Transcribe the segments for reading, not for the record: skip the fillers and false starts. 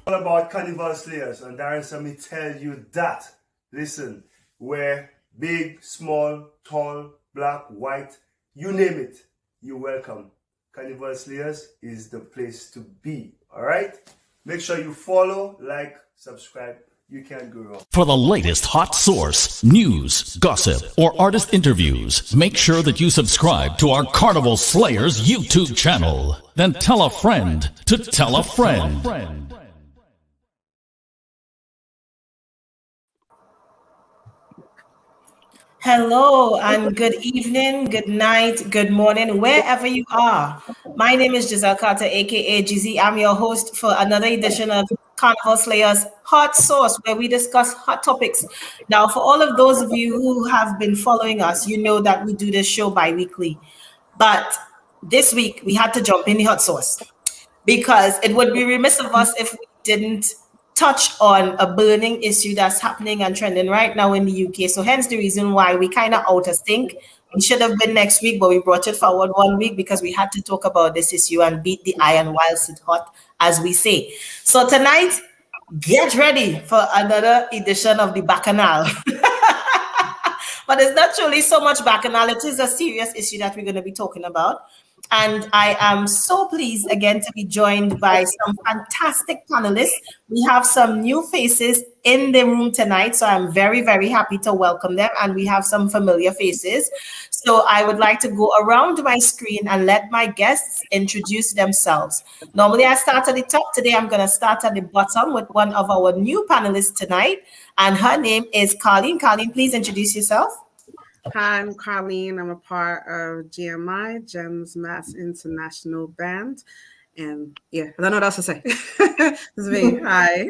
All about Carnival Slayers, and Darren, let me tell you that. Listen, we're big, small, tall, black, white, you name it, you're welcome. Carnival Slayers is the place to be, all right? Make sure you follow, like, subscribe. You can't go wrong. For the latest hot source, news, gossip, or artist interviews, make sure that you subscribe to our Carnival Slayers YouTube channel. Then tell a friend to tell a friend. Hello and good evening, good night, good morning, wherever you are. My name is Giselle Carter, aka Gizzy. I'm your host for another edition of Carnival Slayers Hot Sauce, where we discuss hot topics. Now, for all of those of you who have been following us, you know that we do this show bi-weekly. But this week, we had to jump in the hot sauce because it would be remiss of us if we didn't touch on a burning issue that's happening and trending right now in the UK. So hence the reason why we kind of out of sync. It should have been next week, but we brought it forward 1 week because we had to talk about this issue and beat the iron whilst it's hot, as we say. So tonight, get ready for another edition of the Bacchanal. But it's not truly so much Bacchanal. It is a serious issue that we're going to be talking about. And I am so pleased again to be joined by some fantastic panelists. We have some new faces in the room tonight, so I'm very, very happy to welcome them. And we have some familiar faces. So I would like to go around my screen and let my guests introduce themselves. Normally I start at the top. Today I'm going to start at the bottom with one of our new panelists tonight. And her name is Carleen. Carleen, please introduce yourself. Hi, I'm Carleen. I'm a part of GMI, Gems Mass International Band. And yeah, I don't know what else to say. This is me. Hi.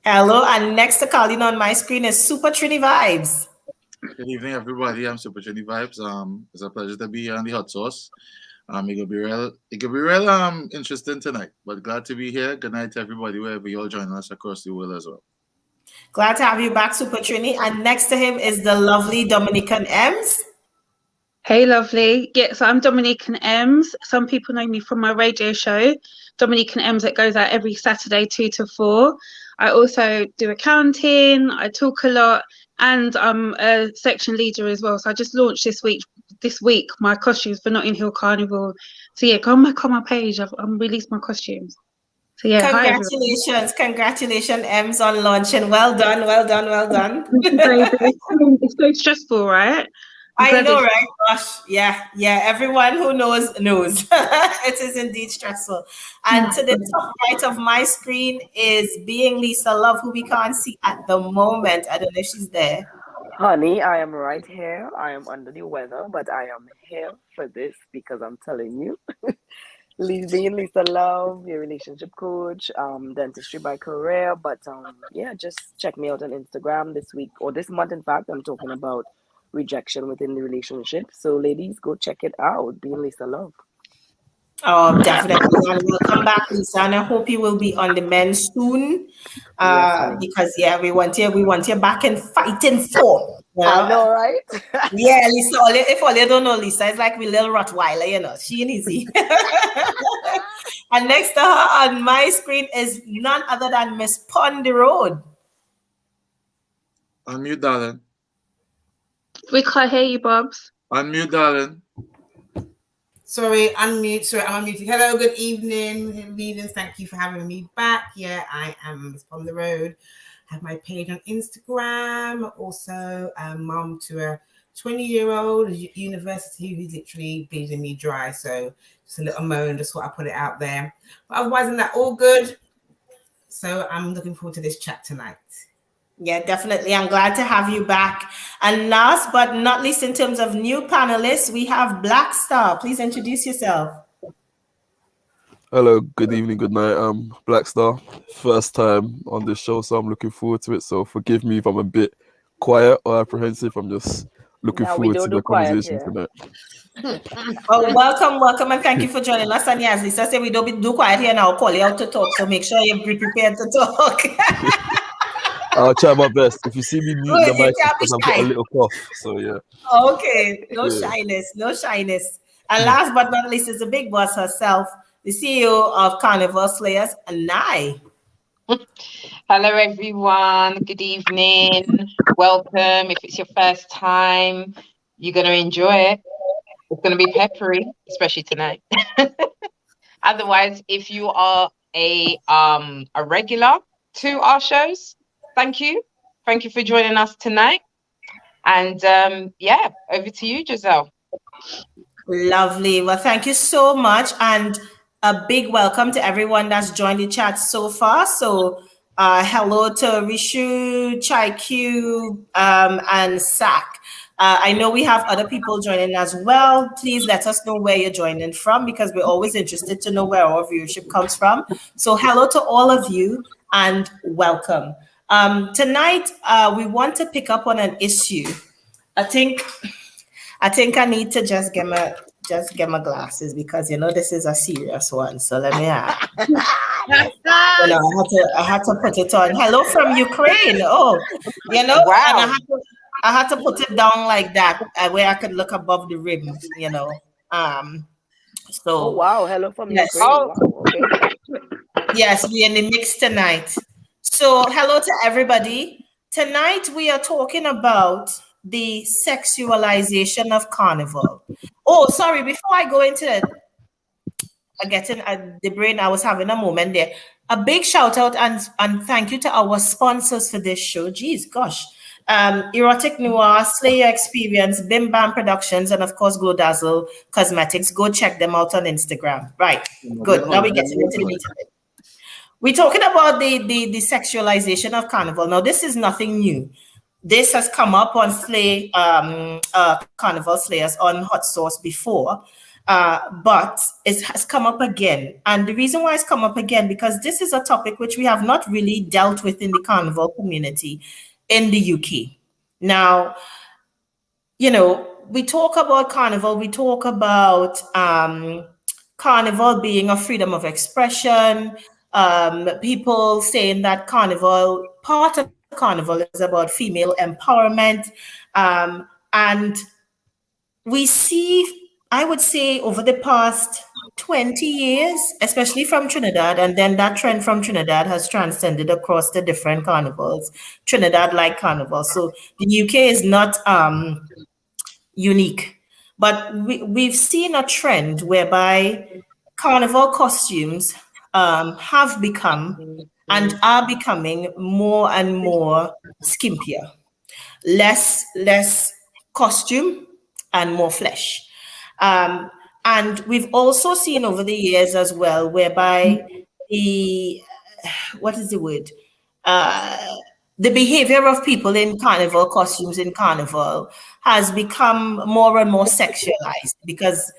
Hello. And next to Carleen on my screen is Super Trini Vibes. Good evening, everybody. I'm Super Trini Vibes. It's a pleasure to be here on the Hot Sauce. It could be real interesting tonight. But glad to be here. Good night to everybody, wherever you all join us across the world as well. Glad to have you back, Super Trini. And next to him is the lovely Dominican Ems. Hey, lovely. Yeah, so I'm Dominican Ems. Some people know me from my radio show, Dominican Ems, that goes out every Saturday, 2 to 4. I also do accounting, I talk a lot, and I'm a section leader as well. So I just launched this week my costumes for Notting Hill Carnival. So yeah, go on my page. I've released my costumes. So yeah, congratulations, Ems, on launching. Well done. It's so stressful, right? I know, right? Gosh, yeah. Everyone who knows. It is indeed stressful. And to the top right of my screen is being Lisa Love, who we can't see at the moment. I don't know if she's there. Honey, I am right here. I am under the weather, but I am here for this because I'm telling you. Being Lisa Love, your relationship coach, dentistry by career. But yeah, just check me out on Instagram this week or this month. In fact, I'm talking about rejection within the relationship. So ladies, go check it out. Being Lisa Love. Oh, definitely. And we'll come back, Lisa, and I hope you will be on the men soon. Because we want you back in fighting form. You know? I know, right? Yeah, Lisa. If all you don't know, Lisa, it's like we little Rottweiler, you know. She ain't easy. And next to her on my screen is none other than Miss Pondy Road. Unmute, darling. We can't hear you, Bobs. Unmute, darling. Sorry, unmute. I'm unmuted. Hello, good evening, leaders. Thank you for having me back. Yeah, I am Miss on the road. I have my page on Instagram. Also, mom to a 20-year-old at university who's literally bleeding me dry. So just a little moan, just thought I put it out there. But otherwise, isn't that all good? So I'm looking forward to this chat tonight. Yeah, definitely. I'm glad to have you back. And last but not least, in terms of new panelists, we have Black Star. Please introduce yourself. Hello, good evening, good night. I'm Black Star. First time on this show, so I'm looking forward to it. So forgive me if I'm a bit quiet or apprehensive. I'm just looking forward to the conversation tonight. Well, welcome, and thank you for joining us. And yes, Lisa said we don't do quiet here now. I'll call you out to talk, so make sure you're prepared to talk. I'll try my best. If you see me mute the mic, because I've got a little cough. So yeah. Okay, no shyness. And last but not least is the big boss herself, the CEO of Carnival Slayers, Nai. Hello, everyone. Good evening. Welcome. If it's your first time, you're going to enjoy it. It's going to be peppery, especially tonight. Otherwise, if you are a regular to our shows, thank you. Thank you for joining us tonight. And yeah, over to you, Giselle. Lovely. Well, thank you so much. And a big welcome to everyone that's joined the chat so far. So hello to Rishu, Chai Q, and Sak. I know we have other people joining as well. Please let us know where you're joining from, because we're always interested to know where our viewership comes from. So hello to all of you and welcome. Tonight, we want to pick up on an issue. I think I need to just get my glasses, because this is a serious one. So let me I had to put it on. Hello from Ukraine. Oh, wow. And I had to put it down like that, where I could look above the rim. So oh wow, hello from yes. Ukraine. Wow, okay. Yes, we're in the mix tonight. So hello to everybody. Tonight we are talking about the sexualization of carnival. Oh, sorry, before I go into it, getting the brain, I was having a moment there. A big shout out and thank you to our sponsors for this show. Geez, gosh. Erotic Noir, Slayer Experience, Bim Bam Productions, and of course Glow Dazzle Cosmetics. Go check them out on Instagram. Right, good. Now we're getting into the meat of it. We're talking about the sexualization of carnival. Now, this is nothing new. This has come up on Carnival Slayers on Hot Sauce before, but it has come up again. And the reason why it's come up again, because this is a topic which we have not really dealt with in the carnival community in the UK. Now, we talk about carnival, we talk about carnival being a freedom of expression, people saying that part of carnival is about female empowerment. And we see, I would say, over the past 20 years, especially from Trinidad, and then that trend from Trinidad has transcended across the different carnivals, Trinidad-like carnivals. So the UK is not unique, but we've seen a trend whereby carnival costumes have become and are becoming more and more skimpier, less costume and more flesh. And we've also seen over the years as well, whereby what is the word? The behavior of people in carnival costumes in carnival has become more and more sexualized, because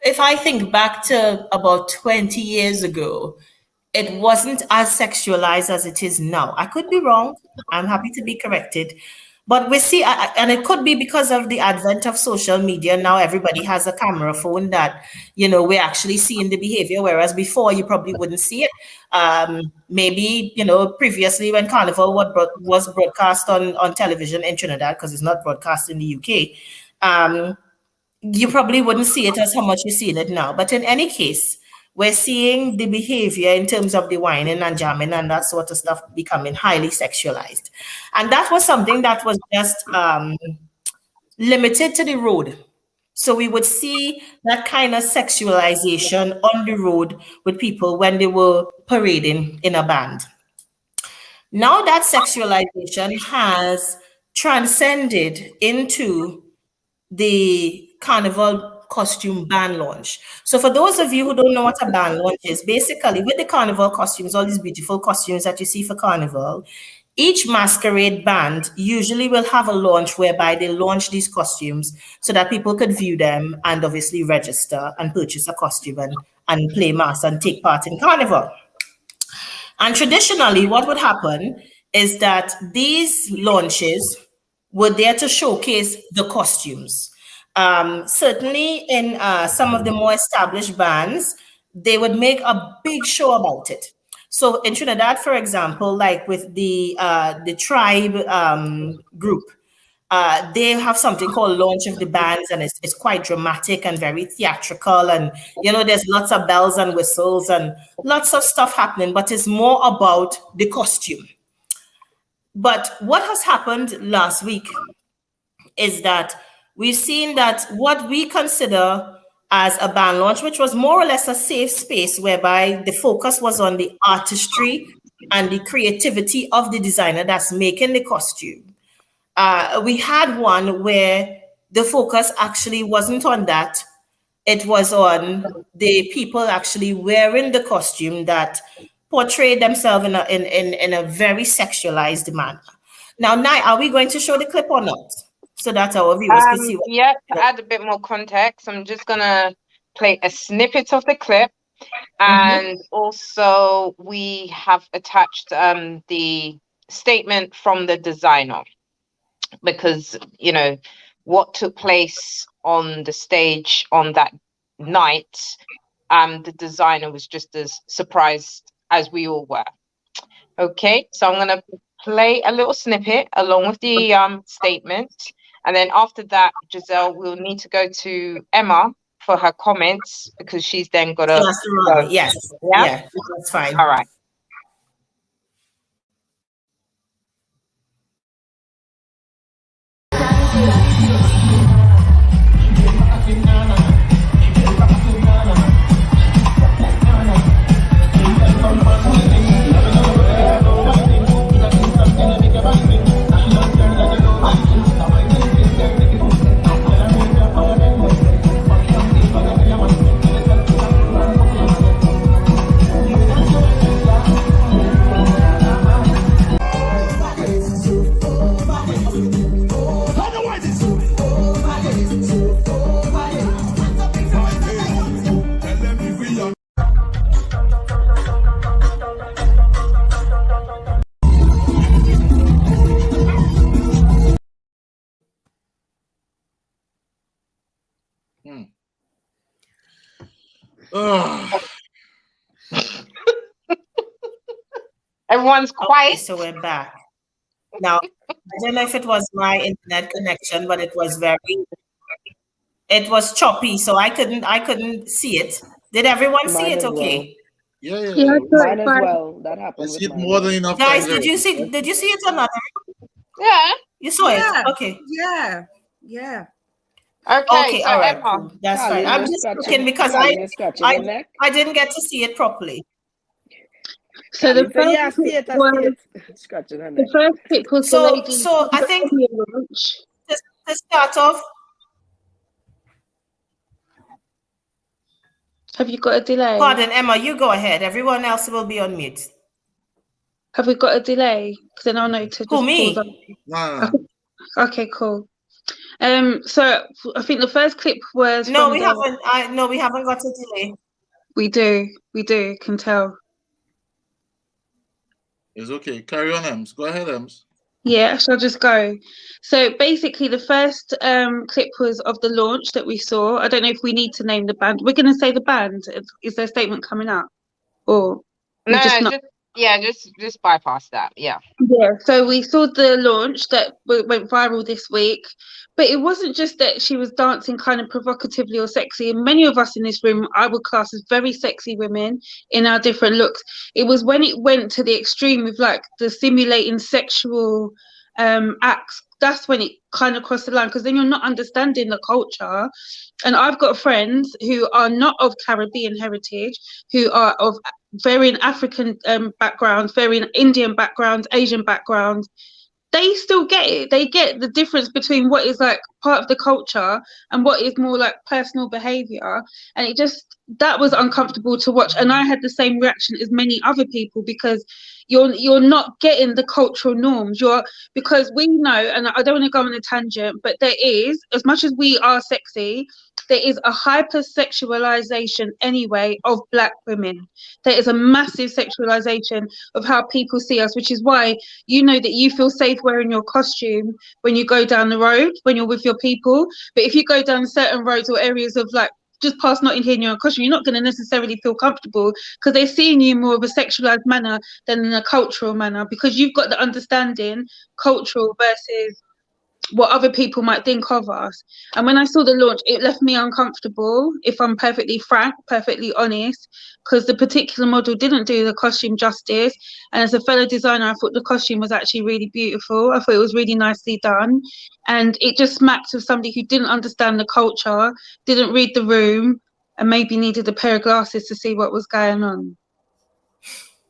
if I think back to about 20 years ago, it wasn't as sexualized as it is now. I could be wrong. I'm happy to be corrected. But we see, and it could be because of the advent of social media. Now everybody has a camera phone that, we're actually seeing the behavior, whereas before you probably wouldn't see it. Maybe, previously when Carnival was broadcast on television in Trinidad, because it's not broadcast in the UK, you probably wouldn't see it as how much you're seeing it now. But in any case, we're seeing the behavior in terms of the whining and jamming and that sort of stuff becoming highly sexualized. And that was something that was just limited to the road. So we would see that kind of sexualization on the road with people when they were parading in a band. Now that sexualization has transcended into the carnival costume band launch. So for those of you who don't know what a band launch is, basically with the carnival costumes, all these beautiful costumes that you see for carnival, each masquerade band usually will have a launch whereby they launch these costumes so that people could view them and obviously register and purchase a costume and play mass and take part in carnival. And traditionally, what would happen is that these launches were there to showcase the costumes. Certainly in some of the more established bands, they would make a big show about it. So in Trinidad, for example, like with the tribe group, They have something called launch of the bands, and it's quite dramatic and very theatrical. And, there's lots of bells and whistles and lots of stuff happening, but it's more about the costume. But what has happened last week is that we've seen that what we consider as a band launch, which was more or less a safe space whereby the focus was on the artistry and the creativity of the designer that's making the costume. We had one where the focus actually wasn't on that. It was on the people actually wearing the costume that portrayed themselves in a very sexualized manner. Now, are we going to show the clip or not? So that our viewers can see. Yeah, to add a bit more context, I'm just going to play a snippet of the clip. And also we have attached the statement from the designer, because, what took place on the stage on that night, the designer was just as surprised as we all were. Okay, so I'm going to play a little snippet along with the statement. And then after that, Giselle, we'll need to go to Emma for her comments, because she's then got to go. Yes. Yeah, that's fine. All right. Everyone's quiet. Okay, so we're back. Now, I don't know if it was my internet connection, but it was choppy, so I couldn't see it. Did everyone see it? Okay. Yeah. Mine as well. That happened. I see it more than enough. Guys, did you see it or not? Yeah. You saw it? Okay. Yeah. Okay, so all right, Emma. cool. That's fine. I'm just looking because I didn't get to see it properly. So the first clip was the lady. So I think to start off. Have you got a delay? Pardon, Emma, you go ahead. Everyone else will be on mute. Have we got a delay? Because then I'll know to just Who, me? No. Okay, cool. So I think the first clip was we haven't. We haven't got a delay. We do. Can tell. It's okay. Carry on, Ems. Go ahead, Ems. Yeah, shall I just go? So basically, the first clip was of the launch that we saw. I don't know if we need to name the band. We're going to say the band. Is there a statement coming up, or just bypass that. Yeah. So we saw the launch that went viral this week, but it wasn't just that she was dancing kind of provocatively or sexy. And many of us in this room, I would class as very sexy women in our different looks. It was when it went to the extreme with like the simulating sexual acts. That's when it kind of crossed the line, because then you're not understanding the culture. And I've got friends who are not of Caribbean heritage, who are of varying African backgrounds, varying Indian backgrounds, Asian backgrounds. They still get it. They get the difference between what is like part of the culture and what is more like personal behavior. And that was uncomfortable to watch. And I had the same reaction as many other people, because you're not getting the cultural norms. Because we know, and I don't want to go on a tangent, but there is, as much as we are sexy, there is a hypersexualization anyway of Black women. There is a massive sexualization of how people see us, which is why that you feel safe wearing your costume when you go down the road, when you're with your people. But if you go down certain roads or areas of like just past Notting Hill in your costume, you're not going to necessarily feel comfortable, because they're seeing you more of a sexualized manner than in a cultural manner, because you've got the understanding cultural versus what other people might think of us. And when I saw the launch, it left me uncomfortable, if I'm perfectly frank, perfectly honest, because the particular model didn't do the costume justice. And as a fellow designer, I thought the costume was actually really beautiful. I thought it was really nicely done. And it just smacked of somebody who didn't understand the culture, didn't read the room, and maybe needed a pair of glasses to see what was going on.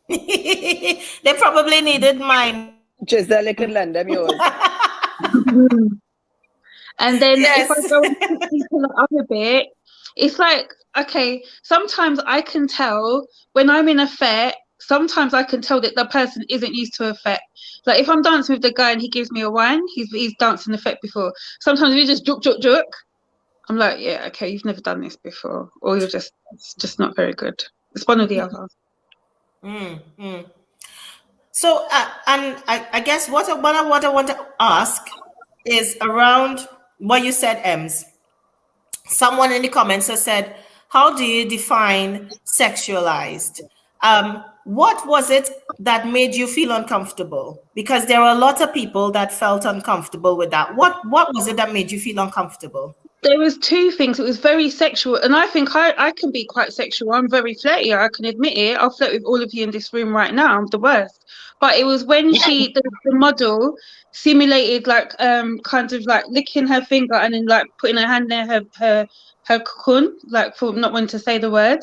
They probably needed mine. Giselle, you could lend them yours. And then Yes. if I go into people up a bit, it's like, okay, sometimes I can tell when I'm in a fet, sometimes I can tell that the person isn't used to a fet. Like if I'm dancing with the guy and he gives me a wine, he's danced in a fet before. Sometimes we just juk. I'm like, yeah, okay, you've never done this before, or it's just not very good. It's one or the other. So, and I guess what I want to ask is around what you said, Ems. Someone in the comments has said, how do you define sexualized? What was it that made you feel uncomfortable? Because there are a lot of people that felt uncomfortable with that. What was it that made you feel uncomfortable? There was two things. It was very sexual, and I think I can be quite sexual. I'm very flirty. I can admit it. I'll flirt with all of you in this room right now. I'm the worst. But it was when the model simulated like kind of like licking her finger and then like putting her hand near her cocoon, like for not wanting to say the word.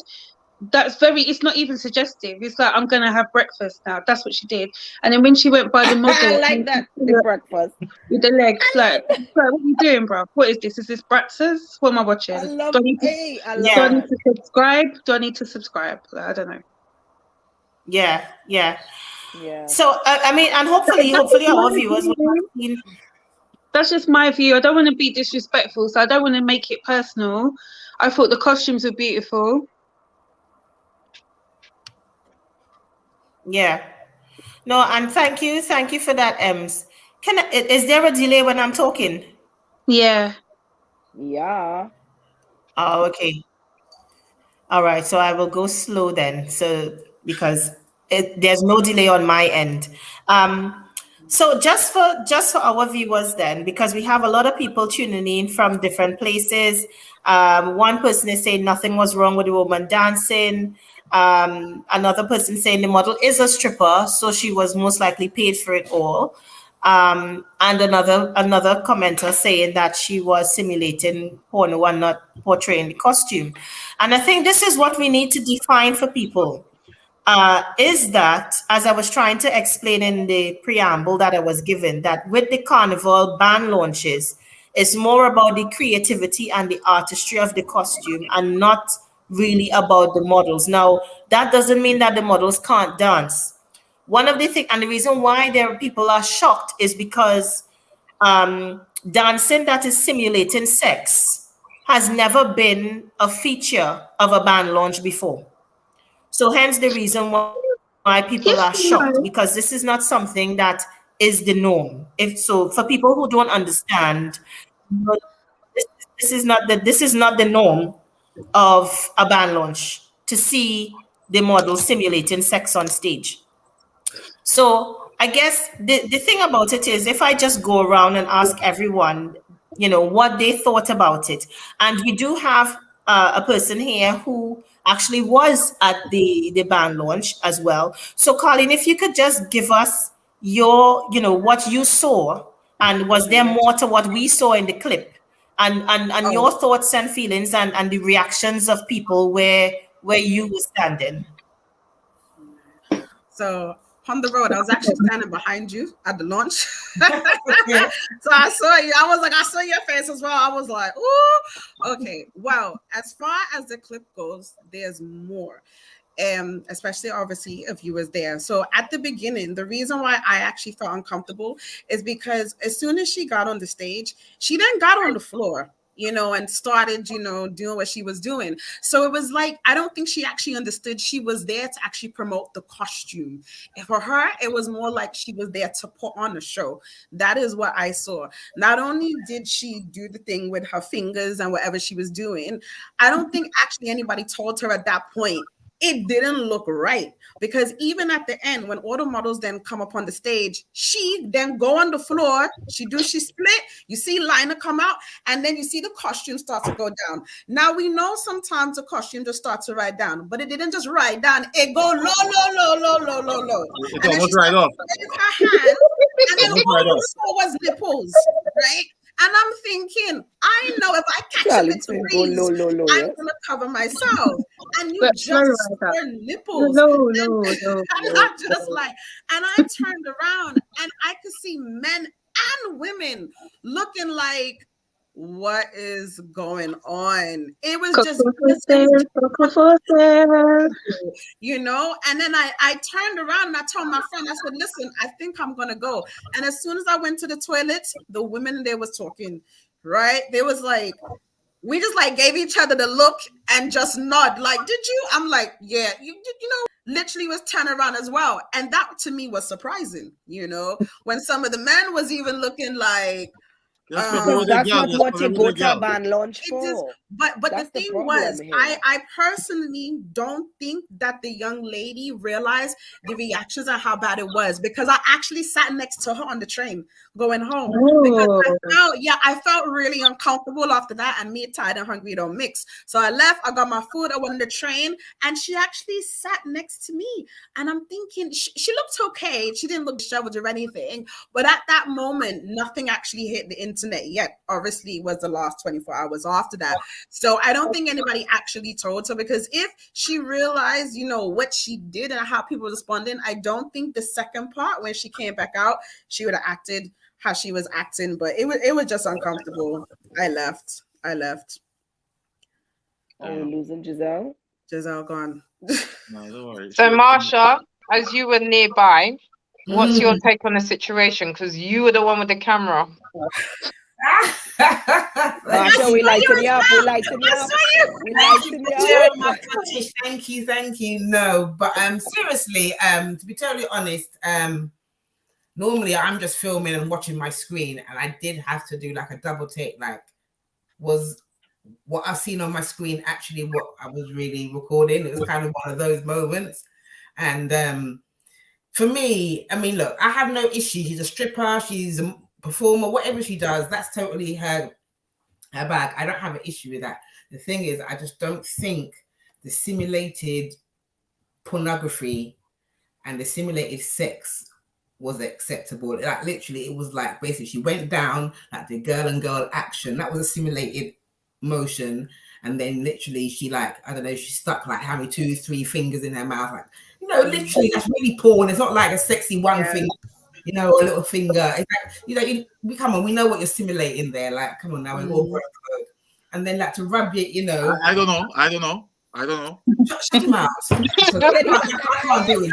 It's not even suggestive. It's like, I'm gonna have breakfast now. That's what she did. And then when she went by the model, I like that, the breakfast with the legs, like, what are you doing, bro? What is this? Is this Bratzers? What am I watching? I love do I need to subscribe? Do I need to subscribe? Like, I don't know. Yeah. Yeah. So I mean, and hopefully our viewers will have seen. That's just my view. I don't want to be disrespectful, so I don't want to make it personal. I thought the costumes were beautiful. Yeah. No, and thank you for that, Ems. Is there a delay when I'm talking? Yeah. Oh, okay. All right, so I will go slow then. So because there's no delay on my end. So just for our viewers then, because we have a lot of people tuning in from different places. One person is saying nothing was wrong with the woman dancing. Another person saying the model is a stripper, so she was most likely paid for it all. And another commenter saying that she was simulating porno and not portraying the costume. And I think this is what we need to define for people. Is that, as I was trying to explain in the preamble that I was given, that with the Carnival band launches, it's more about the creativity and the artistry of the costume and not really about the models. Now, that doesn't mean that the models can't dance. One of the things, and the reason why people are shocked is because dancing that is simulating sex has never been a feature of a band launch before. So hence the reason why people are shocked, because this is not something that is the norm. If so, for people who don't understand, this is not the norm of a band launch to see the model simulating sex on stage. So I guess the thing about it is, if I just go around and ask everyone, what they thought about it, and we do have a person here who actually was at the band launch as well. So Colleen, if you could just give us your, what you saw, and was there more to what we saw in the clip, and your thoughts and feelings and the reactions of people where you were standing. So on the road, I was actually standing behind you at the launch. So I saw you. I saw your face as well. I was like, ooh, okay. Well, as far as the clip goes, there's more. Especially obviously if you was there. So at the beginning, the reason why I actually felt uncomfortable is because as soon as she got on the stage, she then got on the floor, and started, doing what she was doing. So it was like, I don't think she actually understood she was there to actually promote the costume. And for her, it was more like she was there to put on a show. That is what I saw. Not only did she do the thing with her fingers and whatever she was doing, I don't think actually anybody told her at that point it didn't look right, because even at the end, when all the models then come up on the stage, she then go on the floor, she split, you see liner come out, and then you see the costume start to go down. Now we know sometimes the costume just starts to ride down, but it didn't just ride down, it go low. It almost right off. Her hand, and then all you saw was nipples, right? And I'm thinking, I know if I catch a little breeze, I'm gonna cover myself. And you just saw nipples. No. And I'm just like, and I turned around and I could see men and women looking like, what is going on? It was just, you know. And then I turned around and I told my friend, I said, listen, I think I'm gonna go. And as soon as I went to the toilet, the women there was talking, right? They was like, we just like gave each other the look and just nod, like, did you? I'm like, yeah, you know, literally was turn around as well. And that to me was surprising, you know, when some of the men was even looking like, that's not what you go to a band launch for. But the thing was, I personally don't think that the young lady realized the reactions and how bad it was, because I actually sat next to her on the train going home. Because I felt really uncomfortable after that, and me, tired and hungry don't mix. So I left, I got my food, I went on the train, and she actually sat next to me. And I'm thinking, she looked okay. She didn't look disheveled or anything. But at that moment, nothing actually hit the internet yet. Obviously, it was the last 24 hours after that. So I don't think anybody actually told her, because if she realized, you know, what she did and how people responded, I don't think the second part, when she came back out, she would have acted how she was acting. But it was just uncomfortable. I left. Are we losing Giselle? Giselle gone. No, don't worry. So Marsha, as you were nearby, what's your take on the situation? Because you were the one with the camera. Marsha, we lighten you up. Thank you. No, but seriously, to be totally honest, normally I'm just filming and watching my screen, and I did have to do like a double take, like, was what I've seen on my screen actually what I was really recording? It was kind of one of those moments. And for me, I mean, look, I have no issue. She's a stripper, she's a performer, whatever she does, that's totally her bag. I don't have an issue with that. The thing is, I just don't think the simulated pornography and the simulated sex was acceptable. Like, literally, it was like, basically, she went down, like the girl and girl action. That was a simulated motion. And then literally she, like, I don't know, she stuck like how many 2-3 fingers in her mouth. Like, you know, literally, that's really porn. It's not like a sexy one finger, you know, a little finger. It's like, you know, come on, we know what you're simulating there. Like, come on now, we're all broke. And then like to rub it, you know. I don't know. Shut him out. I can't do it.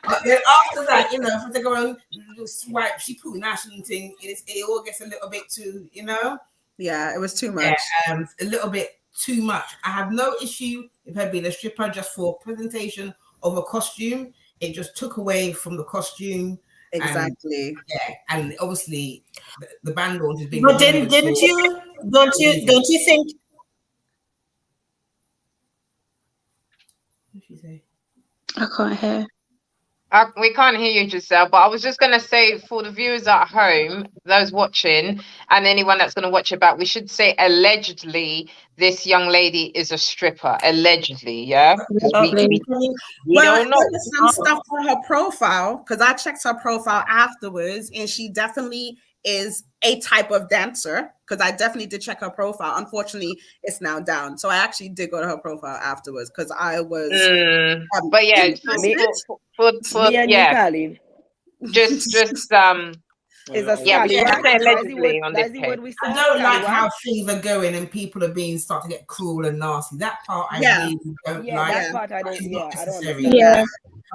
But then after that, you know, if they go on swipe, she put national thing, it all gets a little bit too, you know. Yeah, it was too much. Yeah, a little bit too much. I have no issue with her being a stripper just for presentation of a costume. It just took away from the costume. Exactly. And obviously the band launch has been. But don't you think? What did she say? I can't hear. We can't hear you, Giselle, but I was just going to say, for the viewers at home, those watching, and anyone that's going to watch it back, we should say allegedly this young lady is a stripper. Allegedly, yeah? We don't know. Some stuff on her profile, because I checked her profile afterwards, and she definitely is a type of dancer, because I definitely did check her profile. Unfortunately, it's now down. So I actually did go to her profile afterwards, because I was... but yeah, for yeah, just is a yeah, we should say allegedly on this case. I don't like how things are going and people are being starting to get cruel and nasty. That part I really don't like. That part I don't. I don't. Yeah.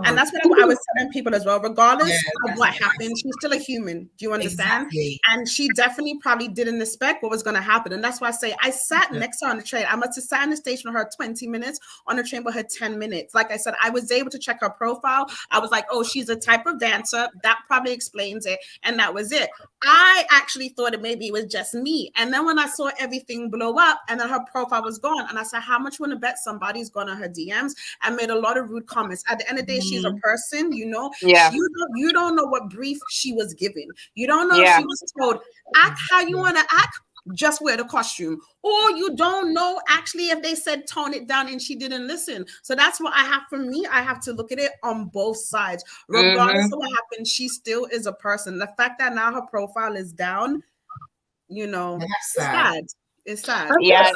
And that's what I was telling people as well. Regardless of what happened, she's still a human. Do you understand? Exactly. And she definitely probably didn't expect what was going to happen. And that's why I say I sat next to her on the train. I must have sat in the station with her 20 minutes, on the train with her 10 minutes. Like I said, I was able to check her profile. I was like, oh, she's a type of dancer. That probably explains it. And that was it. I actually thought it maybe it was just me. And then when I saw everything blow up and then her profile was gone, and I said, how much want to bet somebody's gone on her DMs and made a lot of rude comments? At the end of the day, she's a person, you know. Yeah. You don't know what brief she was given. You don't know if she was told, act how you want to act, just wear the costume. Or you don't know actually if they said tone it down and she didn't listen. So that's what I have for me. I have to look at it on both sides. Regardless of what happened, she still is a person. The fact that now her profile is down, you know, it's sad. It's sad. Yeah,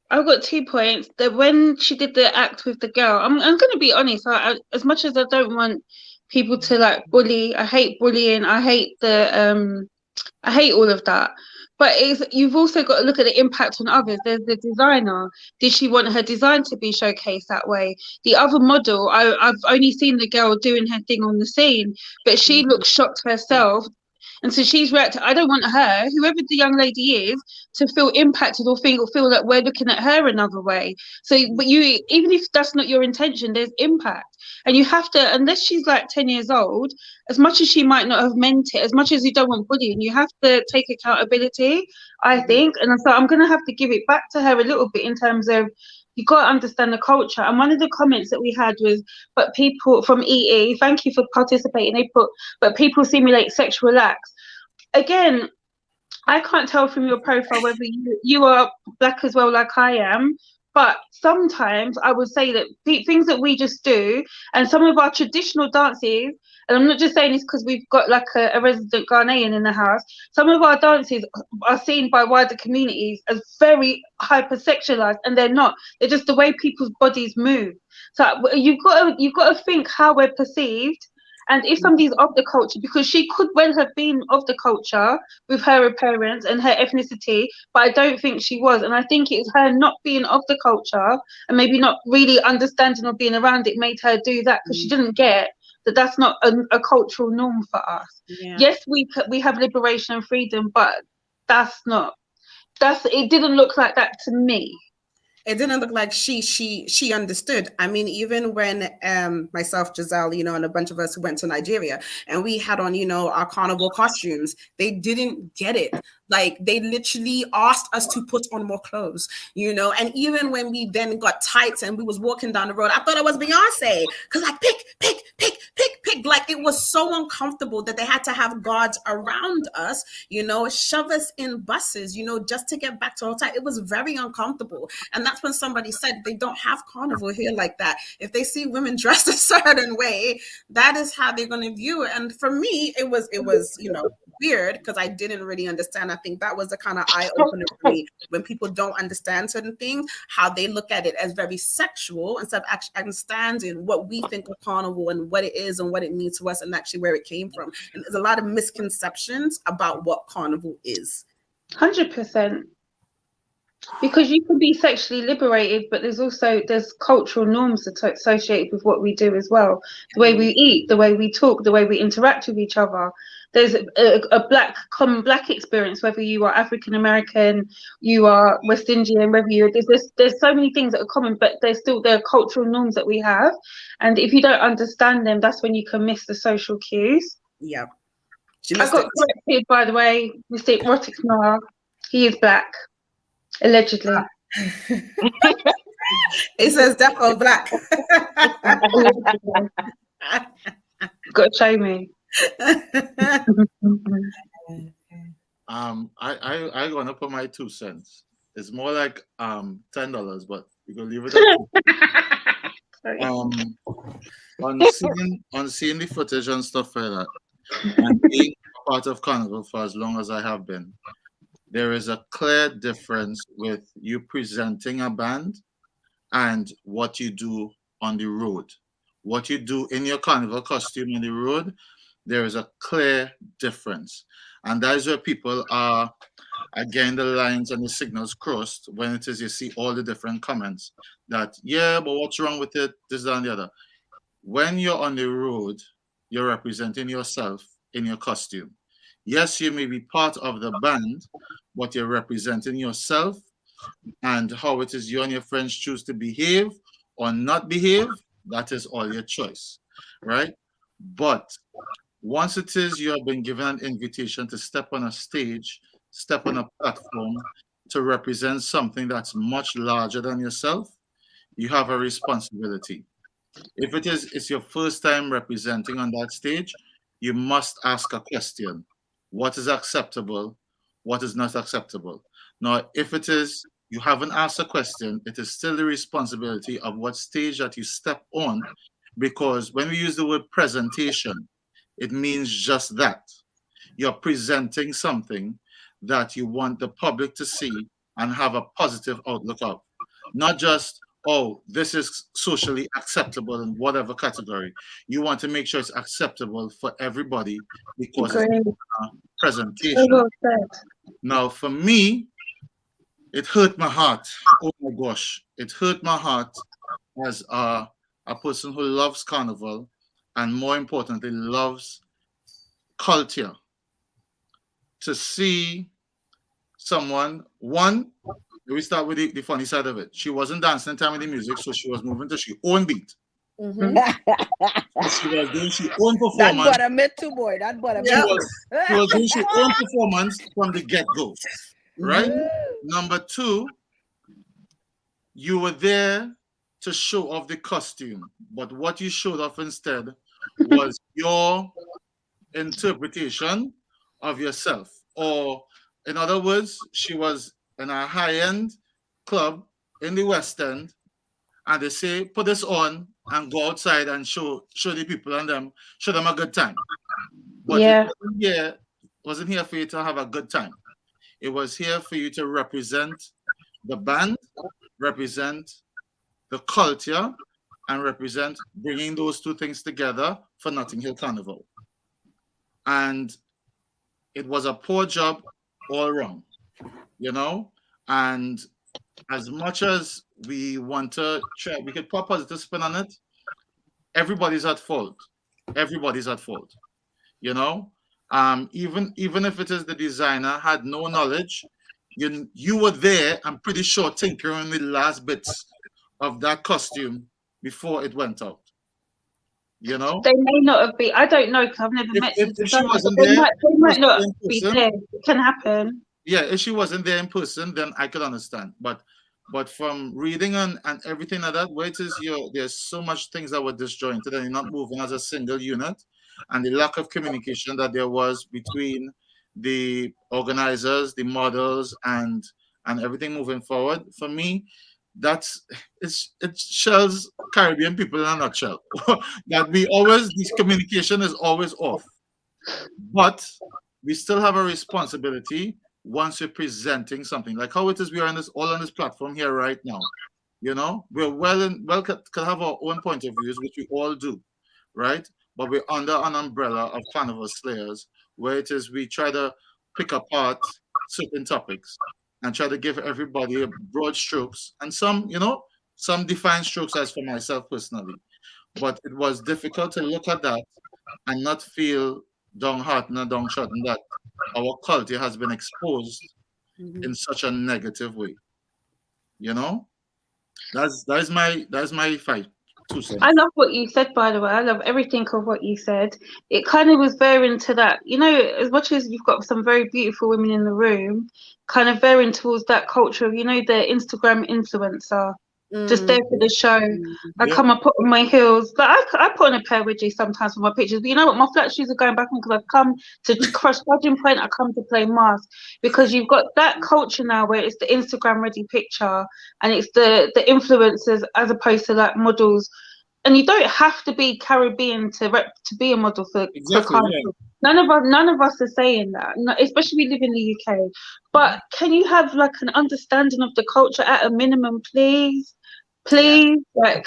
I've got 2 points. That when she did the act with the girl, I'm going to be honest. As much as I don't want people to like bully, I hate bullying. I hate I hate all of that. But you've also got to look at the impact on others. There's the designer. Did she want her design to be showcased that way? The other model, I've only seen the girl doing her thing on the scene, but she looked shocked herself. And so she's reacted. I don't want her, whoever the young lady is, to feel impacted or feel that we're looking at her another way. So, but you, even if that's not your intention, there's impact. And you have to, unless she's like 10 years old, as much as she might not have meant it, as much as you don't want bullying, you have to take accountability, I think. And so I'm going to have to give it back to her a little bit in terms of, you got to understand the culture. And one of the comments that we had was, but people from EE, thank you for participating. They put, but people simulate sexual acts. Again, I can't tell from your profile whether you are black as well, like I am. But sometimes I would say that things that we just do, and some of our traditional dances, and I'm not just saying this because we've got like a resident Ghanaian in the house, some of our dances are seen by wider communities as very hypersexualized, and they're not. They're just the way people's bodies move. So you've got to think how we're perceived. And if somebody's of the culture, because she could well have been of the culture with her appearance and her ethnicity, but I don't think she was. And I think it's her not being of the culture and maybe not really understanding or being around it made her do that, because she didn't get that that's not a cultural norm for us. Yeah. Yes, we have liberation and freedom, but it didn't look like that to me. It didn't look like she understood. I mean, even when myself, Giselle, you know, and a bunch of us who went to Nigeria and we had on, you know, our carnival costumes, they didn't get it. Like, they literally asked us to put on more clothes, you know. And even when we then got tights and we was walking down the road, I thought it was Beyonce, because like pick. Like, it was so uncomfortable that they had to have guards around us, you know, shove us in buses, you know, just to get back to hotel. It was very uncomfortable. And that's when somebody said they don't have carnival here like that. If they see women dressed a certain way, that is how they're going to view it. And for me, it was, you know, weird, because I didn't really understand. I think that was the kind of eye-opener for me, when people don't understand certain things, how they look at it as very sexual instead of actually understanding what we think of carnival and what it is and what it means to us and actually where it came from. And there's a lot of misconceptions about what carnival is. 100%. Because you can be sexually liberated, but there's cultural norms associated with what we do as well. The way we eat, the way we talk, the way we interact with each other. There's a common black experience, whether you are African American, you are West Indian, whether there's so many things that are common, but there's still the cultural norms that we have. And if you don't understand them, that's when you can miss the social cues. Yeah. I got corrected, by the way, Mr. Erotics Maha. He is black. Allegedly. It says defo black. Got to show me. I gonna put my 2 cents. It's more like $10, but we gonna leave it at on seeing the footage and stuff like that, and being part of Carnival for as long as I have been, there is a clear difference with you presenting a band and what you do on the road. What you do in your carnival costume on the road, there is a clear difference. And that is where people are, again, the lines and the signals crossed when it is you see all the different comments that, yeah, but what's wrong with it, this, that, and the other. When you're on the road, you're representing yourself in your costume. Yes, you may be part of the band, but you're representing yourself, and how it is you and your friends choose to behave or not behave, that is all your choice, right? But once it is you have been given an invitation to step on a stage, step on a platform to represent something that's much larger than yourself, you have a responsibility. If it's your first time representing on that stage, you must ask a question. What is acceptable? What is not acceptable? Now, if it is you haven't asked a question, it is still the responsibility of what stage that you step on, because when we use the word presentation, it means just that. You're presenting something that you want the public to see and have a positive outlook of. Not just, oh, this is socially acceptable in whatever category. You want to make sure it's acceptable for everybody because it's a presentation. Now, for me, it hurt my heart. Oh my gosh. It hurt my heart as a person who loves Carnival and, more importantly, loves culture, to see someone, one, we start with the funny side of it. She wasn't dancing in time with the music, so she was moving to her own beat. Mm-hmm. She was doing her own performance. That butter me too, boy. That butter me. She was doing her own performance from the get-go, right? Number two, you were there to show off the costume, but what you showed off instead was your interpretation of yourself. Or, in other words, she was in a high-end club in the West End, and they say, put this on and go outside and show the people and show them a good time. But it wasn't here for you to have a good time. It was here for you to represent the band, represent the culture, and represent bringing those two things together for Notting Hill Carnival. And it was a poor job all around, you know? And as much as we want to try, we could put a positive spin on it, everybody's at fault. Everybody's at fault, you know? Even if it is the designer had no knowledge, you were there, I'm pretty sure, tinkering with the last bits of that costume before it went out. You know, they may not have been. I don't know because I've never met. If she wasn't there, they might not be there. It can happen. Yeah, if she wasn't there in person, then I could understand. But from reading and everything like that, where it is there's so much things that were disjointed and you're not moving as a single unit, and the lack of communication that there was between the organizers, the models, and everything moving forward. For me, it shows Caribbean people in a nutshell. That this communication is always off. But we still have a responsibility once we're presenting something. Like how it is we are all on this platform here right now. You know, we're can have our own point of views, which we all do, right? But we're under an umbrella of Carnival Slayers, where it is we try to pick apart certain topics and try to give everybody a broad strokes and some defined strokes, as for myself personally. But it was difficult to look at that and not feel downhearted and downtrodden that our culture has been exposed in such a negative way. You know, that's my fight. I love what you said, by the way. I love everything of what you said. It kind of was veering to that, you know, as much as you've got some very beautiful women in the room, kind of veering towards that culture of, you know, the Instagram influencer, just there for the show. I come and put on my heels. Like I put on a pair of wedgies sometimes for my pictures, but you know what? My flat shoes are going back on because I've come to crush judging point. I come to play mask because you've got that culture now where it's the Instagram ready picture and it's the influencers as opposed to like models. And you don't have to be Caribbean to be a model for Carnival. Yeah. None of us are saying that, especially we live in the UK. But can you have like an understanding of the culture at a minimum, please? Please, like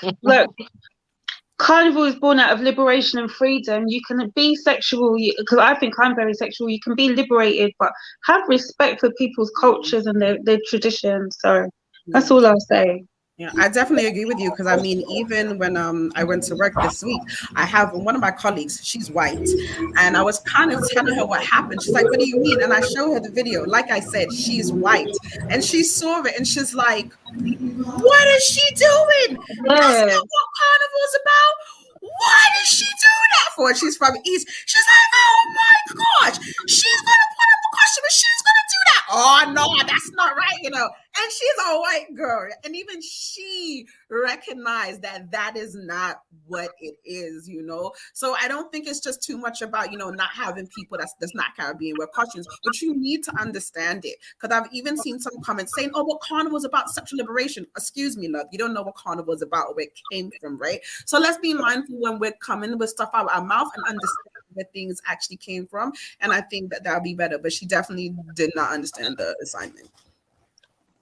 Carnival is born out of liberation and freedom. You can be sexual, because I think I'm very sexual. You can be liberated, but have respect for people's cultures and their traditions. So that's all I'll say. Yeah, I definitely agree with you, because I mean, even when I went to work this week, I have one of my colleagues, she's white, and I was kind of telling her what happened. She's like, "What do you mean?" And I show her the video. Like I said, she's white, and she saw it, and she's like, "What is she doing? That's not what Carnival's about. Why did she do that for?" She's from East. She's like, "Oh my gosh, she's gonna put up a costume and she's gonna do that. Oh no, that's not right, you know." And she's a white girl, and even she recognized that that is not what it is, you know. So I don't think it's just too much about, you know, not having people that's not Caribbean wear costumes, but you need to understand it. Because I've even seen some comments saying, "Oh, what Carnival is about sexual liberation." Excuse me, love, you don't know what Carnival is about or where it came from, right? So let's be mindful when we're coming with stuff out of our mouth and understand where things actually came from. And I think that that'll be better. But she definitely did not understand the assignment.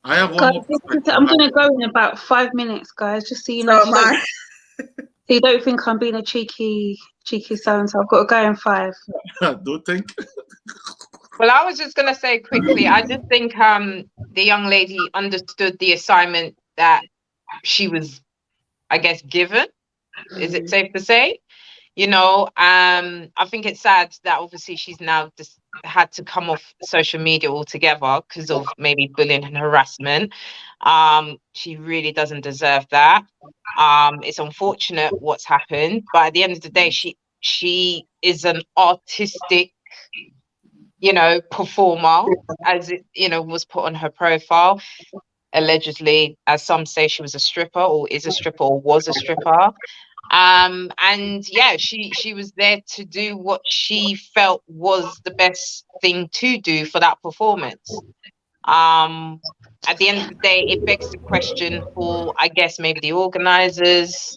I have one Guys, more I'm going to go in about 5 minutes, guys, just so you know. So you don't think I'm being a cheeky so-and-so. I've got to go in 5. Don't think. Well, I was just going to say quickly, I just think the young lady understood the assignment that she was, I guess, given. Is it safe to say? You know, I think it's sad that obviously she's now just had to come off social media altogether because of maybe bullying and harassment. She really doesn't deserve that. It's unfortunate what's happened, but at the end of the day, she is an artistic, you know, performer, as it, you know, was put on her profile. Allegedly, as some say, she was a stripper or is a stripper or was a stripper. And yeah, she was there to do what she felt was the best thing to do for that performance. At the end of the day, it begs the question for, I guess, maybe the organizers,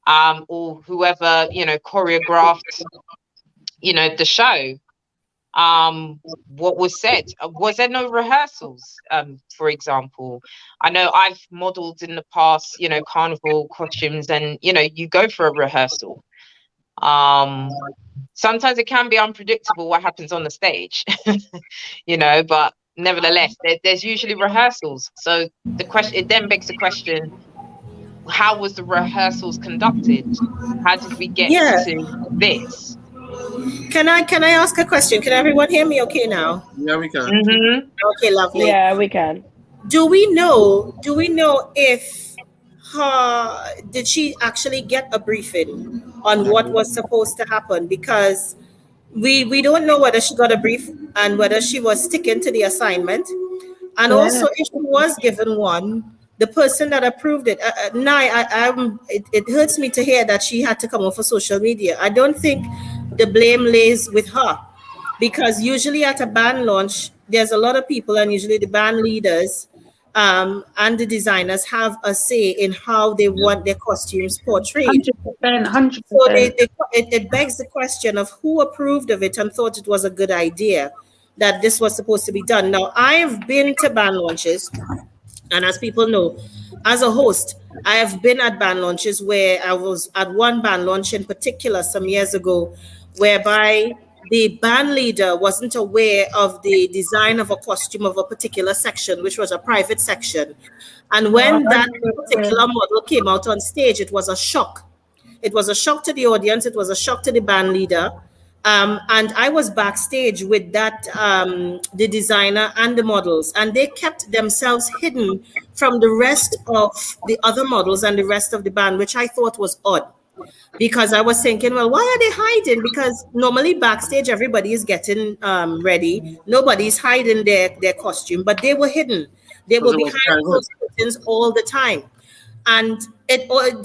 or whoever, you know, choreographed, you know, the show. What was said? Was there no rehearsals? For example, I know I've modeled in the past, you know, carnival costumes, and you know, you go for a rehearsal. Sometimes it can be unpredictable what happens on the stage, you know, but nevertheless, there's usually rehearsals. So the question, it then begs the question: how was the rehearsals conducted? How did we get to this? Can I ask a question? Can everyone hear me okay now? Yeah, we can. Mm-hmm. Okay, lovely. Yeah, we can. Do we know if did she actually get a briefing on what was supposed to happen? Because we don't know whether she got a brief and whether she was sticking to the assignment. And also, if she was given one, the person that approved it, it hurts me to hear that she had to come off of social media. I don't think the blame lays with her, because usually at a band launch, there's a lot of people, and usually the band leaders and the designers have a say in how they want their costumes portrayed. 100%. So it begs the question of who approved of it and thought it was a good idea that this was supposed to be done. Now, I've been to band launches, and as people know, as a host, I have been at band launches where I was at one band launch in particular some years ago, whereby the band leader wasn't aware of the design of a costume of a particular section, which was a private section. And when that particular model came out on stage, it was a shock. It was a shock to the audience. It was a shock to the band leader. And I was backstage with that, the designer and the models, and they kept themselves hidden from the rest of the other models and the rest of the band, which I thought was odd. Because I was thinking, well, why are they hiding? Because normally backstage, everybody is getting ready. Nobody's hiding their costume, but they were hidden. They were behind those curtains all the time. And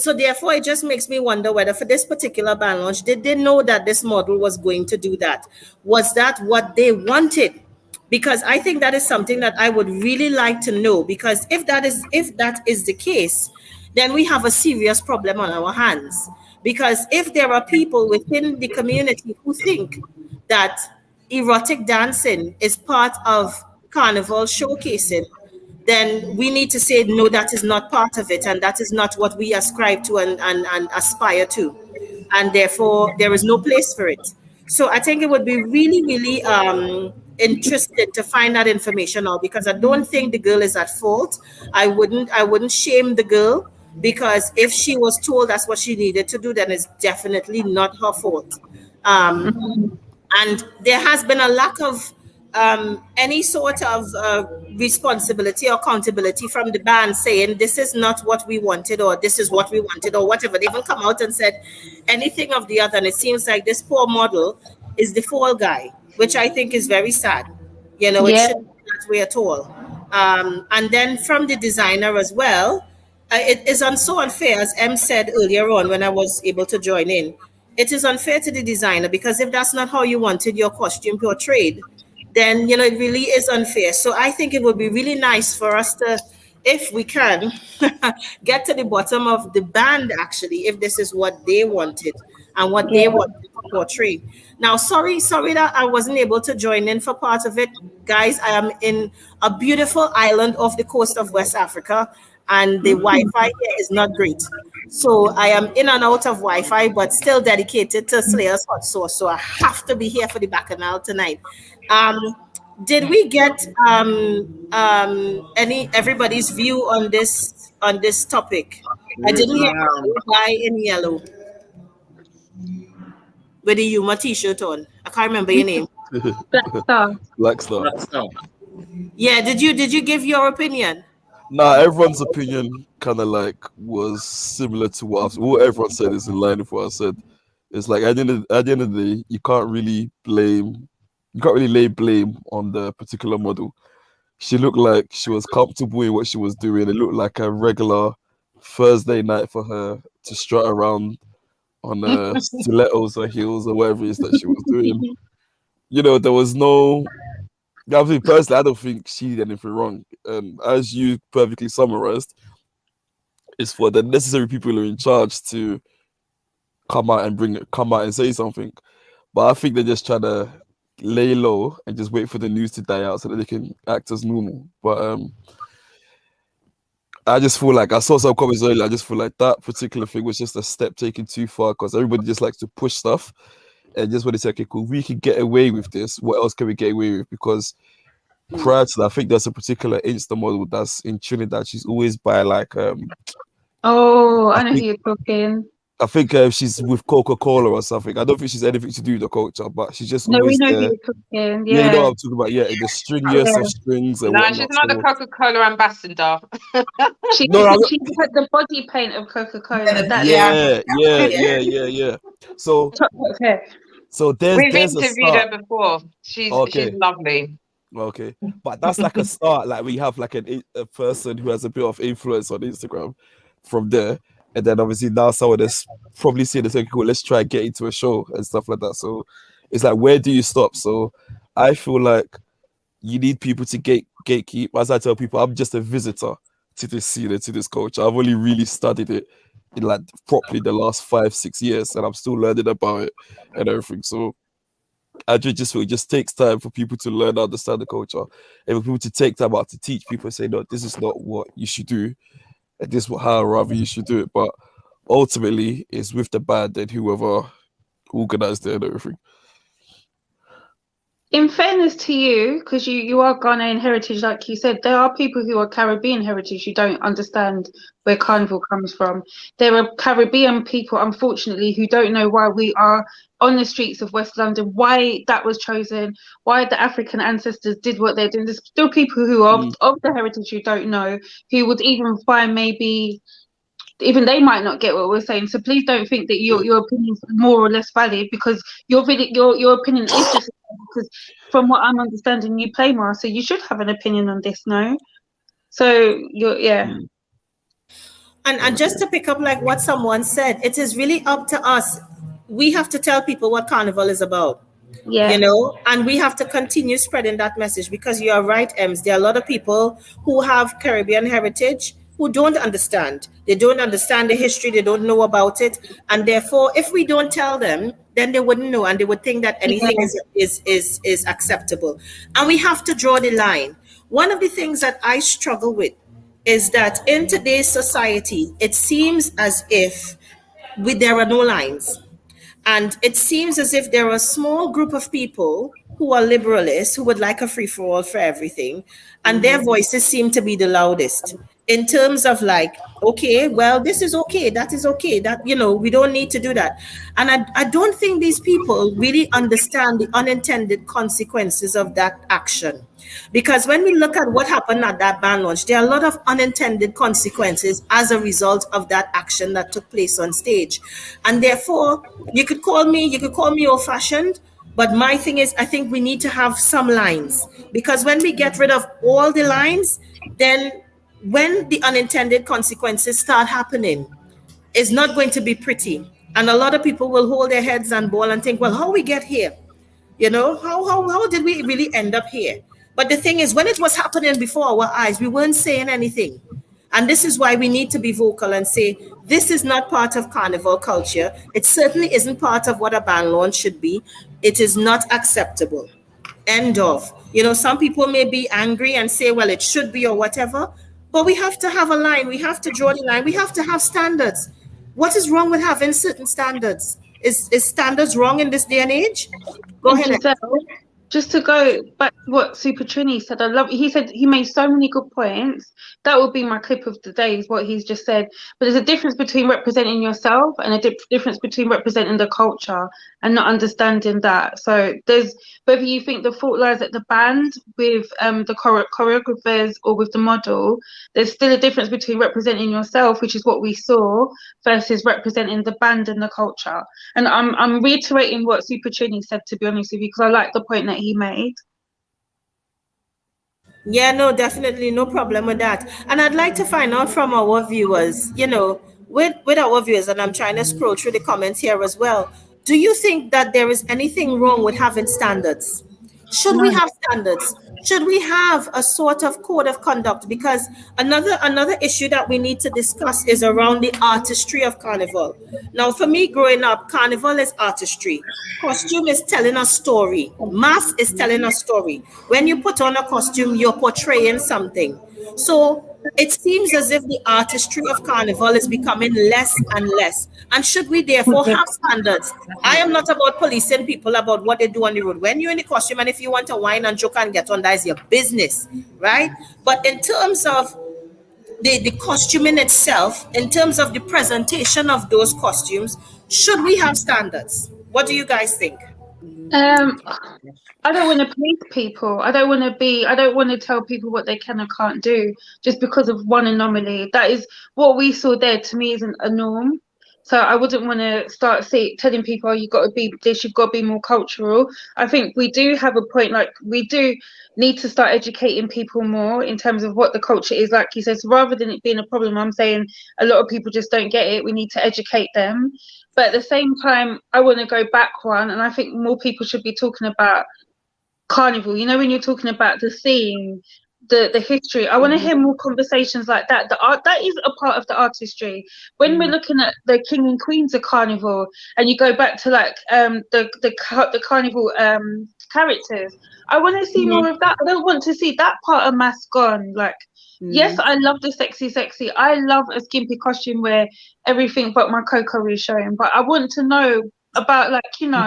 so therefore, it just makes me wonder whether for this particular band launch, did they know that this model was going to do that? Was that what they wanted? Because I think that is something that I would really like to know. Because if that is the case, then we have a serious problem on our hands. Because if there are people within the community who think that erotic dancing is part of carnival showcasing, then we need to say, no, that is not part of it, and that is not what we ascribe to and aspire to. And therefore, there is no place for it. So I think it would be really, really interesting to find that information out, because I don't think the girl is at fault. I wouldn't shame the girl, because if she was told that's what she needed to do, then it's definitely not her fault. And there has been a lack of any sort of responsibility or accountability from the band, saying this is not what we wanted, or this is what we wanted, or whatever. They haven't come out and said anything of the other. And it seems like this poor model is the fall guy, which I think is very sad. You know, it shouldn't be that way at all. And then from the designer as well, it is so unfair, as M said earlier on when I was able to join in. It is unfair to the designer, because if that's not how you wanted your costume portrayed, then, you know, it really is unfair. So I think it would be really nice for us to, if we can, get to the bottom of the band, actually, if this is what they wanted and what they wanted to portray. Now, sorry that I wasn't able to join in for part of it. Guys, I am in a beautiful island off the coast of West Africa, and the Wi-Fi here is not great. So I am in and out of Wi-Fi, but still dedicated to Slayer's Hot Sauce. So I have to be here for the Bacchanal tonight. Did we get everybody's view on this topic? I didn't hear why in yellow with the Yuma t-shirt on. I can't remember your name. Black Star. Yeah, did you give your opinion? Nah, everyone's opinion kind of like was similar to what everyone said is in line with what I said. It's like at the end of the day, you can't really lay blame on the particular model. She looked like she was comfortable in what she was doing. It looked like a regular Thursday night for her to strut around on stilettos or heels or whatever it is that she was doing. You know, there was no. I mean, personally, I don't think she did anything wrong. And as you perfectly summarized, it's for the necessary people who are in charge to come out and say something. But I think they're just trying to lay low and just wait for the news to die out so that they can act as normal. But I just feel like I saw some comments earlier. I just feel like that particular thing was just a step taken too far, because everybody just likes to push stuff and just want to say, okay, cool, we can get away with this. What else can we get away with? Because prior to that, I think there's a particular Insta model that's in Trinidad. She's always by like I know who you're talking. I think she's with Coca-Cola or something. I don't think she's anything to do with the culture, but she's just No, always we know there. who you're talking. Yeah, Yeah, you know what I'm talking about. Yeah, the stringiest of strings and No, whatnot. she's not the Coca-Cola ambassador. she had the body paint of Coca-Cola. Yeah. So there's We've a interviewed start. her before. She's lovely. Okay, but that's like a start. Like we have like a person who has a bit of influence on Instagram from there, and then obviously now someone is probably seeing this, okay, cool, let's try and get into a show and stuff like that. So it's like, where do you stop? So I feel like you need people to gatekeep. As I tell people, I'm just a visitor to this scene, to this culture. I've only really studied it in like properly the last 5-6 years, and I'm still learning about it and everything. So I just feel it just takes time for people to learn, understand the culture, and for people to take time out to teach people and say, no, this is not what you should do, and this is how rather you should do it. But ultimately, it's with the band and whoever organized it and everything. In fairness to you, because you are Ghanaian heritage, like you said, there are people who are Caribbean heritage who don't understand where Carnival comes from. There are Caribbean people, unfortunately, who don't know why we are on the streets of West London, why that was chosen, why the African ancestors did what they're doing. There's still people who are of the heritage who don't know, who would even find maybe even they might not get what we're saying. So please don't think that your opinion is more or less valid, because your opinion is just because from what I'm understanding, you play more, so you should have an opinion on this, no? So And just to pick up like what someone said, it is really up to us. We have to tell people what Carnival is about. Yeah. You know, and we have to continue spreading that message, because you are right, Ems. There are a lot of people who have Caribbean heritage who don't understand. They don't understand the history. They don't know about it. And therefore, if we don't tell them, then they wouldn't know, and they would think that anything is acceptable. And we have to draw the line. One of the things that I struggle with is that in today's society, it seems as if there are no lines. And it seems as if there are a small group of people who are liberalists who would like a free for all for everything. And their voices seem to be the loudest in terms of like, okay, well, this is okay, that is okay, that, we don't need to do that. And I don't think these people really understand the unintended consequences of that action. Because when we look at what happened at that ban launch, there are a lot of unintended consequences as a result of that action that took place on stage. And therefore, you could call me old-fashioned, but my thing is, I think we need to have some lines. Because when we get rid of all the lines, then when the unintended consequences start happening, it's not going to be pretty. And a lot of people will hold their heads and bawl and think, well, how we get here? How did we really end up here? But the thing is, when it was happening before our eyes, we weren't saying anything. And this is why we need to be vocal and say, this is not part of carnival culture. It certainly isn't part of what a ban launch should be. It is not acceptable. End of. Some people may be angry and say, well, it should be or whatever. But we have to have a line. We have to draw the line. We have to have standards. What is wrong with having certain standards? Is standards wrong in this day and age? Go ahead. Giselle, just to go back to what Super Trini said, he said he made so many good points. That would be my clip of the day, is what he's just said. But there's a difference between representing yourself and a difference between representing the culture and not understanding that. So there's, whether you think the fault lies at the band with the choreographers or with the model, there's still a difference between representing yourself, which is what we saw, versus representing the band and the culture. And I'm reiterating what Super Trini said, to be honest with you, because I like the point that he made. Yeah, no, definitely no problem with that. And I'd like to find out from our viewers, with our viewers, and I'm trying to scroll through the comments here as well. Do you think that there is anything wrong with having standards? Should we have standards? Should we have a sort of code of conduct? Because another issue that we need to discuss is around the artistry of carnival. Now, for me, growing up, carnival is artistry. Costume is telling a story. Mask is telling a story. When you put on a costume, you're portraying something. So it seems as if the artistry of carnival is becoming less and less. And should we therefore have standards? I am not about policing people about what they do on the road. When you're in the costume, and if you want to whine and joke and get on, that is your business, right? But in terms of the costuming itself, in terms of the presentation of those costumes, should we have standards? What do you guys think? I don't want to police people. I don't want to tell people what they can and can't do just because of one anomaly. That is what we saw there, to me, isn't a norm. So I wouldn't want to start telling people, oh, you've got to be this, you've got to be more cultural. I think we do have a point, like we do need to start educating people more in terms of what the culture is. Like he says, rather than it being a problem, I'm saying a lot of people just don't get it. We need to educate them. But at the same time, I want to go back one, and I think more people should be talking about carnival. When you're talking about the theme, the history, I want to hear more conversations like that. The art, that is a part of the artistry. When we're looking at the king and queens of carnival, and you go back to like the carnival characters, I want to see more of that. I don't want to see that part of mask gone. Like, yes, I love the sexy. I love a skimpy costume where everything but my cocoa is showing. But I want to know about, like, but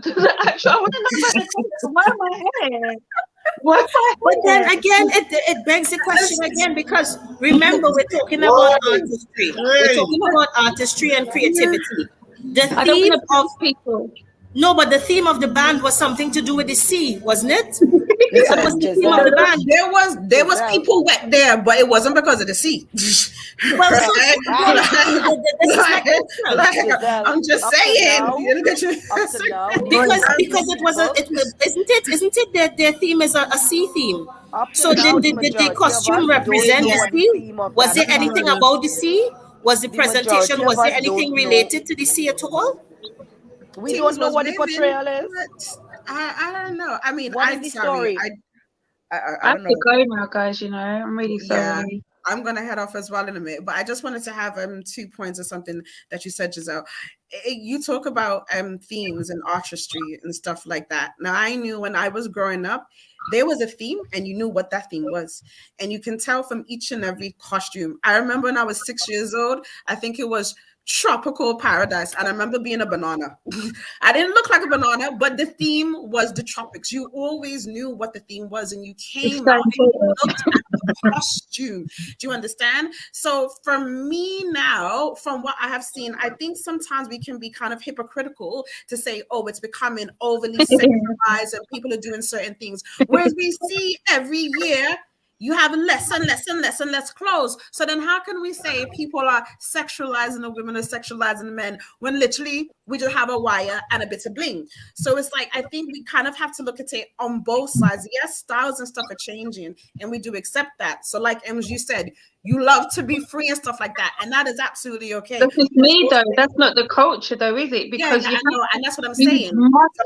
the actual, I want to know about the why my hair. But then again, it begs the question again, because remember, we're talking about artistry. We're talking about artistry and creativity. The theme of people. No, but the theme of the band was something to do with the sea, wasn't it? That was the theme of the band. There was people wet there, but it wasn't because of the sea. Well, I'm just saying. Because it was isn't it that their theme is a sea theme? So did the costume represent the sea? Was there anything about the sea? Was the presentation, was there anything related to the sea at all? We don't know what the portrayal is. I don't know. I mean, what is the story? I have to go now, guys. I'm really sorry. Yeah. I'm gonna head off as well in a minute, but I just wanted to have 2 points or something that you said, Giselle. You talk about themes and artistry and stuff like that. Now, I knew when I was growing up, there was a theme and you knew what that theme was. And you can tell from each and every costume. I remember when I was 6 years old, I think it was tropical paradise, and I remember being a banana. I didn't look like a banana, but the theme was the tropics. You always knew what the theme was, and you came out and you looked at the costume. Do you understand? So for me now, from what I have seen, I think sometimes we can be kind of hypocritical to say, oh, it's becoming overly sexualized and people are doing certain things, whereas we see every year you have less and less and less and less clothes. So then how can we say people are sexualizing the women or sexualizing the men when literally we just have a wire and a bit of bling? So it's like, I think we kind of have to look at it on both sides. Yes, styles and stuff are changing and we do accept that. So like you said, you love to be free and stuff like that. And that is absolutely okay. That's just me though. That's not the culture though, is it? Because yeah, I know, and that's what I'm saying.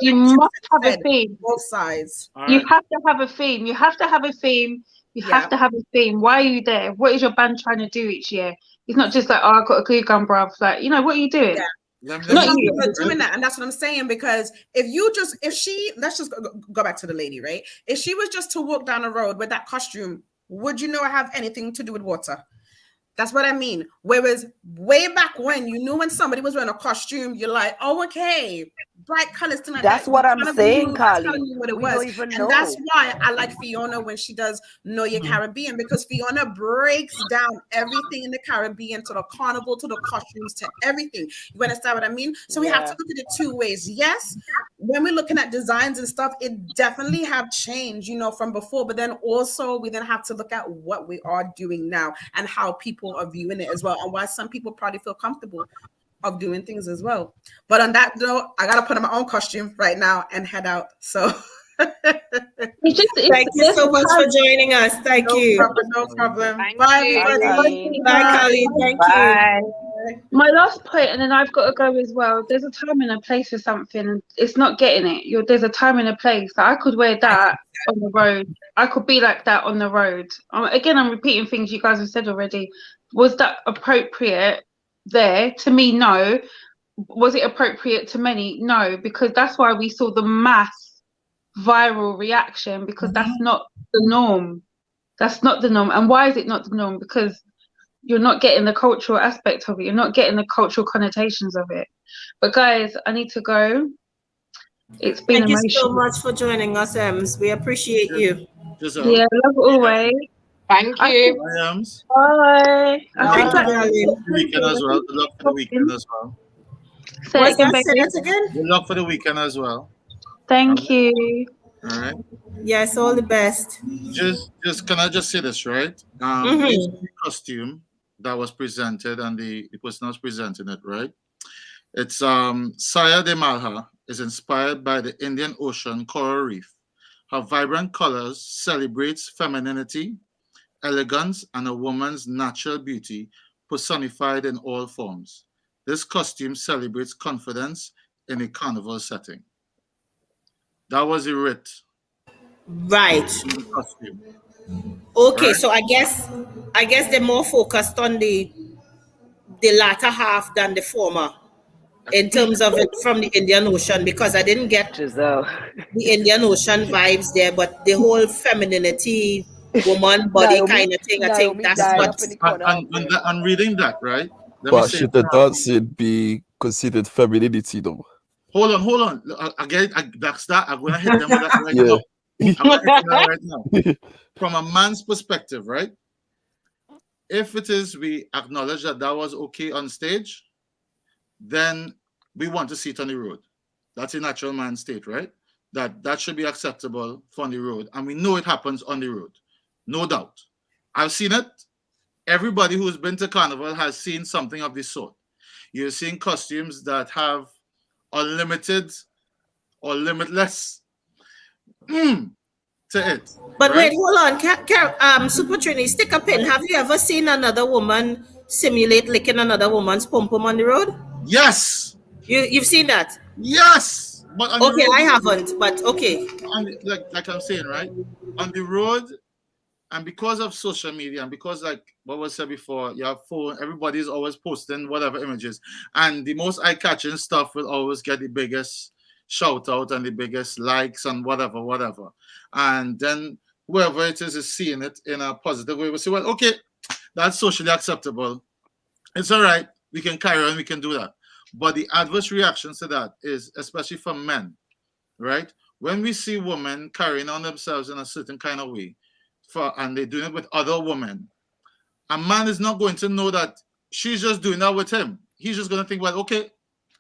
You must have a theme. Both sides. You have to have a theme. You have to have a theme. You have to have a theme. Why are you there? What is your band trying to do each year? It's not just like, oh, I've got a glue gun, bruv. Like, you know, what are you doing? Yeah. Not you doing that, and that's what I'm saying. Because if she, let's just go back to the lady, right? If she was just to walk down the road with that costume, would you know it have anything to do with water? That's what I mean. Whereas way back when, you knew when somebody was wearing a costume, you're like, oh, okay, bright colors tonight. That's what I'm saying, Carly. What it was. And that's why I like Fiona when she does Know Your Caribbean, because Fiona breaks down everything in the Caribbean, to the carnival, to the costumes, to everything. You understand what I mean? So we have to look at it 2 ways. Yes, when we're looking at designs and stuff, it definitely have changed, you know, from before. But then also we then have to look at what we are doing now and how people are viewing it as well, and why some people probably feel comfortable of doing things as well. But on that note, I gotta put on my own costume right now and head out. So thank you so much for joining us. Thank you. No problem. Thank Bye, you. everybody. Bye, Carly. Thank you. My last point, and then I've got to go as well. There's a time and a place for something, and it's not getting it. There's a time and a place. I could wear that on the road. I could be like that on the road. Again, I'm repeating things you guys have said already. Was that appropriate there? To me, no. Was it appropriate to many? No, because that's why we saw the mass viral reaction, because that's not the norm. That's not the norm. And why is it not the norm? Because you're not getting the cultural aspect of it. You're not getting the cultural connotations of it. But guys, I need to go. It's been Thank emotional. you so much for joining us, Ems. We appreciate you. Yeah, love always. Thank you. Bye. Weekend as well. Good luck for the weekend as well. Say it again. Good luck for the weekend as well. Thank you. All right. Yes, all the best. Just can I just say this, right? This costume that was presented and the person was presenting it, right? It's Saya de Maha is inspired by the Indian Ocean coral reef. Her vibrant colors celebrates femininity, elegance, and a woman's natural beauty personified in all forms. This costume celebrates confidence in a carnival setting. That was the writ. Right. Costume. Okay, Right. so I guess they're more focused on the latter half than the former in terms of it from the Indian Ocean, because I didn't get the Indian Ocean vibes there, but the whole femininity, woman body kind of thing, I think that's what. I'm reading that, right? But should the dancing be considered femininity though? Hold on. Again, that's that. I'm gonna hit them with that right now. I'm gonna hit them right now. From a man's perspective, right? If it is, we acknowledge that was okay on stage, then we want to see it on the road. That's a natural man state, right? That should be acceptable on the road, and we know it happens on the road, no doubt. I've seen it. Everybody who's been to Carnival has seen something of this sort. You're seeing costumes that have unlimited or limitless to it. But right? wait, hold on. Super Trini, stick a pin. Have you ever seen another woman simulate licking another woman's pom-pom on the road? Yes. You've seen that? Yes. But on okay, I haven't, but okay. Like I'm saying, right? On the road, And because of social media, and because, like what was said before, you have phone, everybody's always posting whatever images, and the most eye-catching stuff will always get the biggest shout out and the biggest likes and whatever. And then whoever it is seeing it in a positive way will say, well, okay, that's socially acceptable. It's all right. We can carry on. We can do that. But the adverse reactions to that is, especially from men, right? When we see women carrying on themselves in a certain kind of way, and they're doing it with other women, a man is not going to know that she's just doing that with him. He's just going to think, well, okay,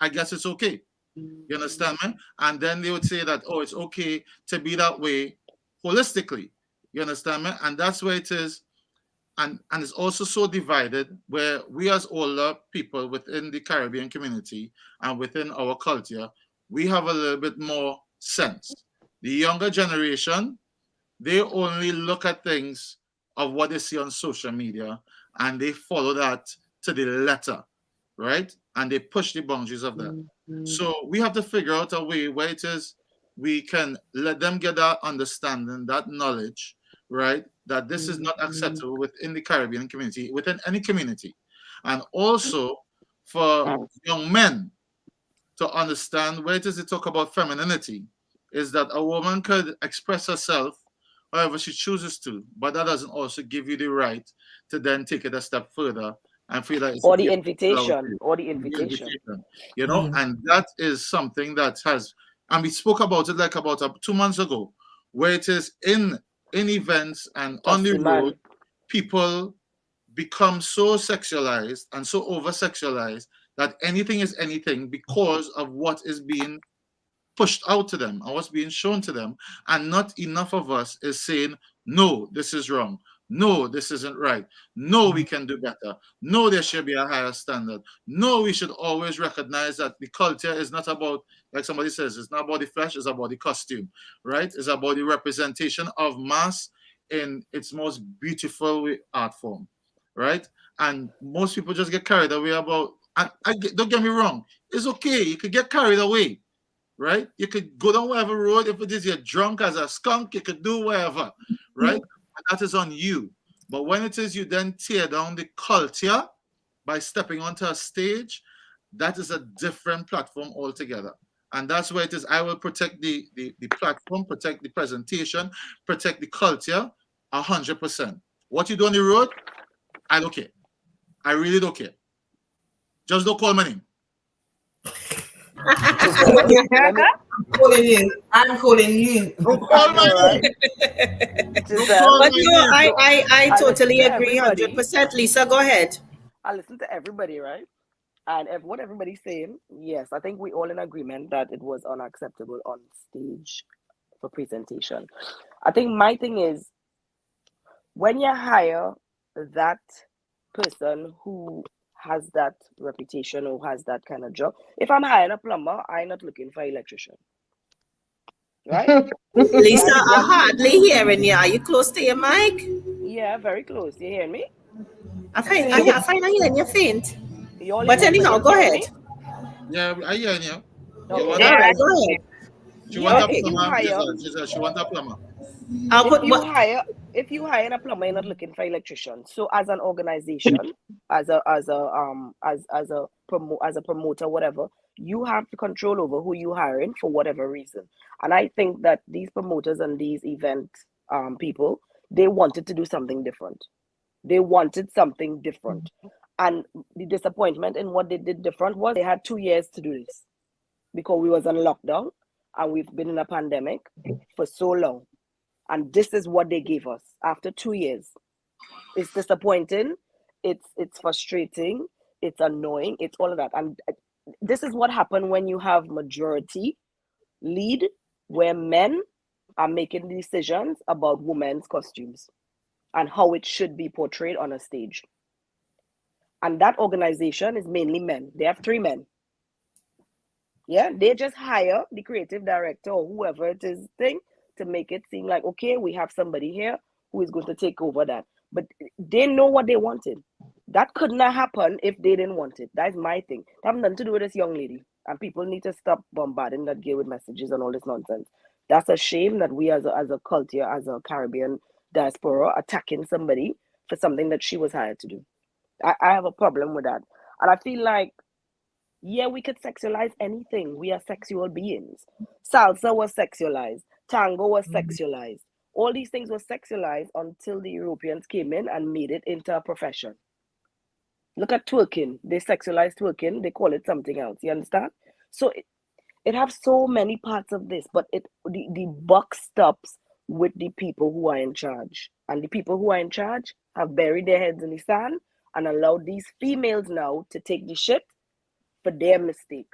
I guess it's okay. You understand me? And then they would say that, oh, it's okay to be that way holistically. You understand me? And that's where it is. And it's also so divided, where we as older people within the Caribbean community and within our culture, we have a little bit more sense. The younger generation, they only look at things of what they see on social media, and they follow that to the letter, right? And they push the boundaries of that. So we have to figure out a way where it is we can let them get that understanding, that knowledge, right? That this is not acceptable within the Caribbean community, within any community. And also for young men to understand where it is they talk about femininity, is that a woman could express herself however she chooses to, but that doesn't also give you the right to then take it a step further and feel like it's or the invitation, you know, and that is something that has, and we spoke about it like about 2 months ago, where it is in events and on the road, people become so sexualized and so over sexualized that anything is anything because of what is being pushed out to them and what's being shown to them, and not enough of us is saying, no, this is wrong. No, this isn't right. No, we can do better. No, there should be a higher standard. No, we should always recognize that the culture is not about, like somebody says, it's not about the flesh, it's about the costume, right? It's about the representation of mass in its most beautiful art form, right? And most people just get carried away about, don't get me wrong, it's okay, you could get carried away, right? You could go down whatever road. If it is you're drunk as a skunk, you could do whatever, right? And that is on you. But when it is you then tear down the culture by stepping onto a stage, that is a different platform altogether. And that's where it is. I will protect the platform, protect the presentation, protect the culture 100%. What you do on the road, I don't care. I really don't care. Just don't call my name. I'm calling you. I'm calling you. Don't call my name. But no, I totally agree 100%. Lisa, go ahead. I listen to everybody, right? And what everybody's saying, yes, I think we all in agreement that it was unacceptable on stage for presentation. I think my thing is, when you hire that person who has that reputation or has that kind of job, if I'm hiring a plumber, I'm not looking for an electrician. Right? Lisa, I'm hardly hearing you. Are you close to your mic? Yeah, very close. You hearing me? I find I hearing you faint. But anyhow, go ahead. Yeah, I hear you. Okay. All right, go ahead. She wants a plumber. She wants a plumber. If you hire a plumber, you're not looking for an electrician. So as an organization, as a promoter, whatever, you have control over who you hiring for whatever reason. And I think that these promoters and these event people, they wanted to do something different. They wanted something different. And the disappointment in what they did different was they had 2 years to do this, because we was on lockdown and we've been in a pandemic for so long. And this is what they gave us after 2 years. It's disappointing. It's frustrating. It's annoying. It's all of that. And this is what happened when you have majority lead, where men are making decisions about women's costumes and how it should be portrayed on a stage. And that organization is mainly men. They have 3 men. Yeah, they just hire the creative director or whoever it is thing to make it seem like, okay, we have somebody here who is going to take over that. But they know what they wanted. That could not happen if they didn't want it. That's my thing. That has nothing to do with this young lady. And people need to stop bombarding that girl with messages and all this nonsense. That's a shame that we as a culture, as a Caribbean diaspora attacking somebody for something that she was hired to do. I have a problem with that. And I feel like, yeah, we could sexualize anything. We are sexual beings. Salsa was sexualized. Tango was sexualized. All these things were sexualized until the Europeans came in and made it into a profession. Look at twerking. They sexualize twerking. They call it something else. You understand? So it has so many parts of this, but the buck stops with the people who are in charge. And the people who are in charge have buried their heads in the sand and allowed these females now to take the shit for their mistake.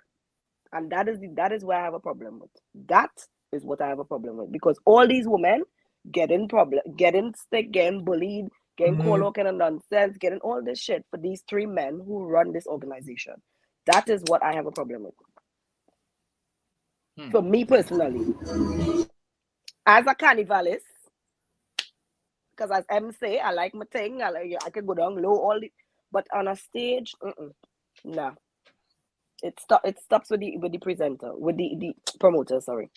And that is where I have a problem with. That is what I have a problem with. Because all these women getting sick, getting bullied, getting called all kind of nonsense, getting all this shit for these three men who run this organization. That is what I have a problem with. For me personally, as a carnivalist, because as M say, I like my thing. I can go down low but on a stage, nah. It stops with the presenter, with the promoter. Sorry,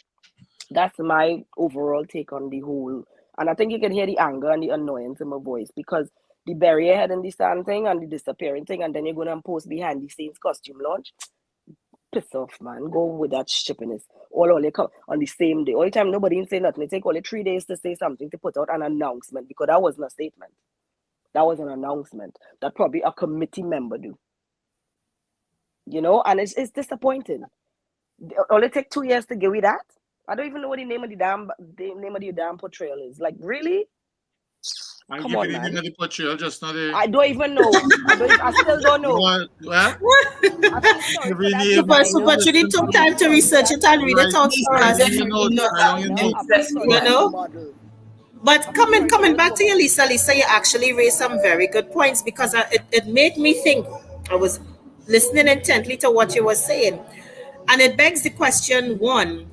that's my overall take on the whole. And I think you can hear the anger and the annoyance in my voice, because the bury your head in the sand thing and the disappearing thing, and then you're gonna post behind the scenes costume launch. Piss off, man. Go with that shippiness. All they come on the same day. All the time nobody didn't say nothing. It take only 3 days to say something, to put out an announcement, because that wasn't a statement. That was an announcement that probably a committee member do. You know, and it's disappointing. Only take 2 years to give me that. I don't even know what the name of the damn portrayal is. Like, really? Come on, man. The portrayal, just not the... I don't even know. I still don't know. Super Trudy took time to research it and read it out for us. You know? But coming back to you, Lisa, you actually raised some very good points, because it made me think. I was listening intently to what you were saying. And it begs the question, one,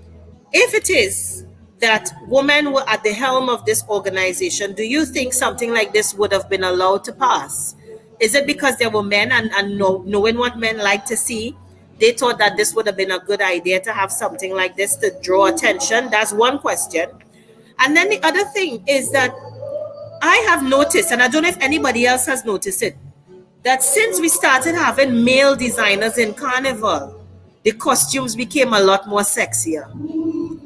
if it is that women were at the helm of this organization, do you think something like this would have been allowed to pass? Is it because there were men and knowing what men like to see, they thought that this would have been a good idea to have something like this to draw attention? That's one question. And then the other thing is that I have noticed, and I don't know if anybody else has noticed it, that since we started having male designers in Carnival, the costumes became a lot more sexier.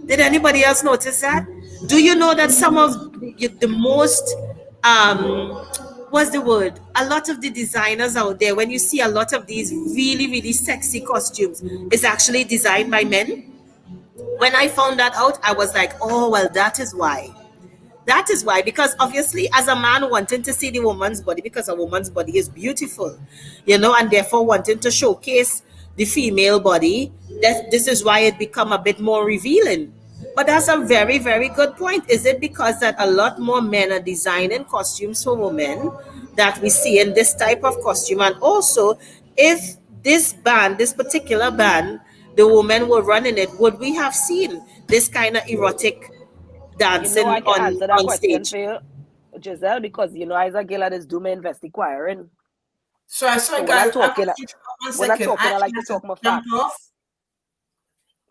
Did anybody else notice that? Do you know that some of the most, what's the word? A lot of the designers out there, when you see a lot of these really, really sexy costumes, is actually designed by men? When I found that out, I was like, oh, well, that is why. That is why, because obviously as a man wanting to see the woman's body, because a woman's body is beautiful, you know, and therefore wanting to showcase the female body, this is why it become a bit more revealing. But that's a very, very good point. Is it because that a lot more men are designing costumes for women that we see in this type of costume? And also, if this particular band, the women were running it, would we have seen this kind of erotic dancing I can answer that on question stage for you, Giselle, because as a girl that is doing invest inquiring. Sorry, So guys. when I'm talking, I like to talk my facts.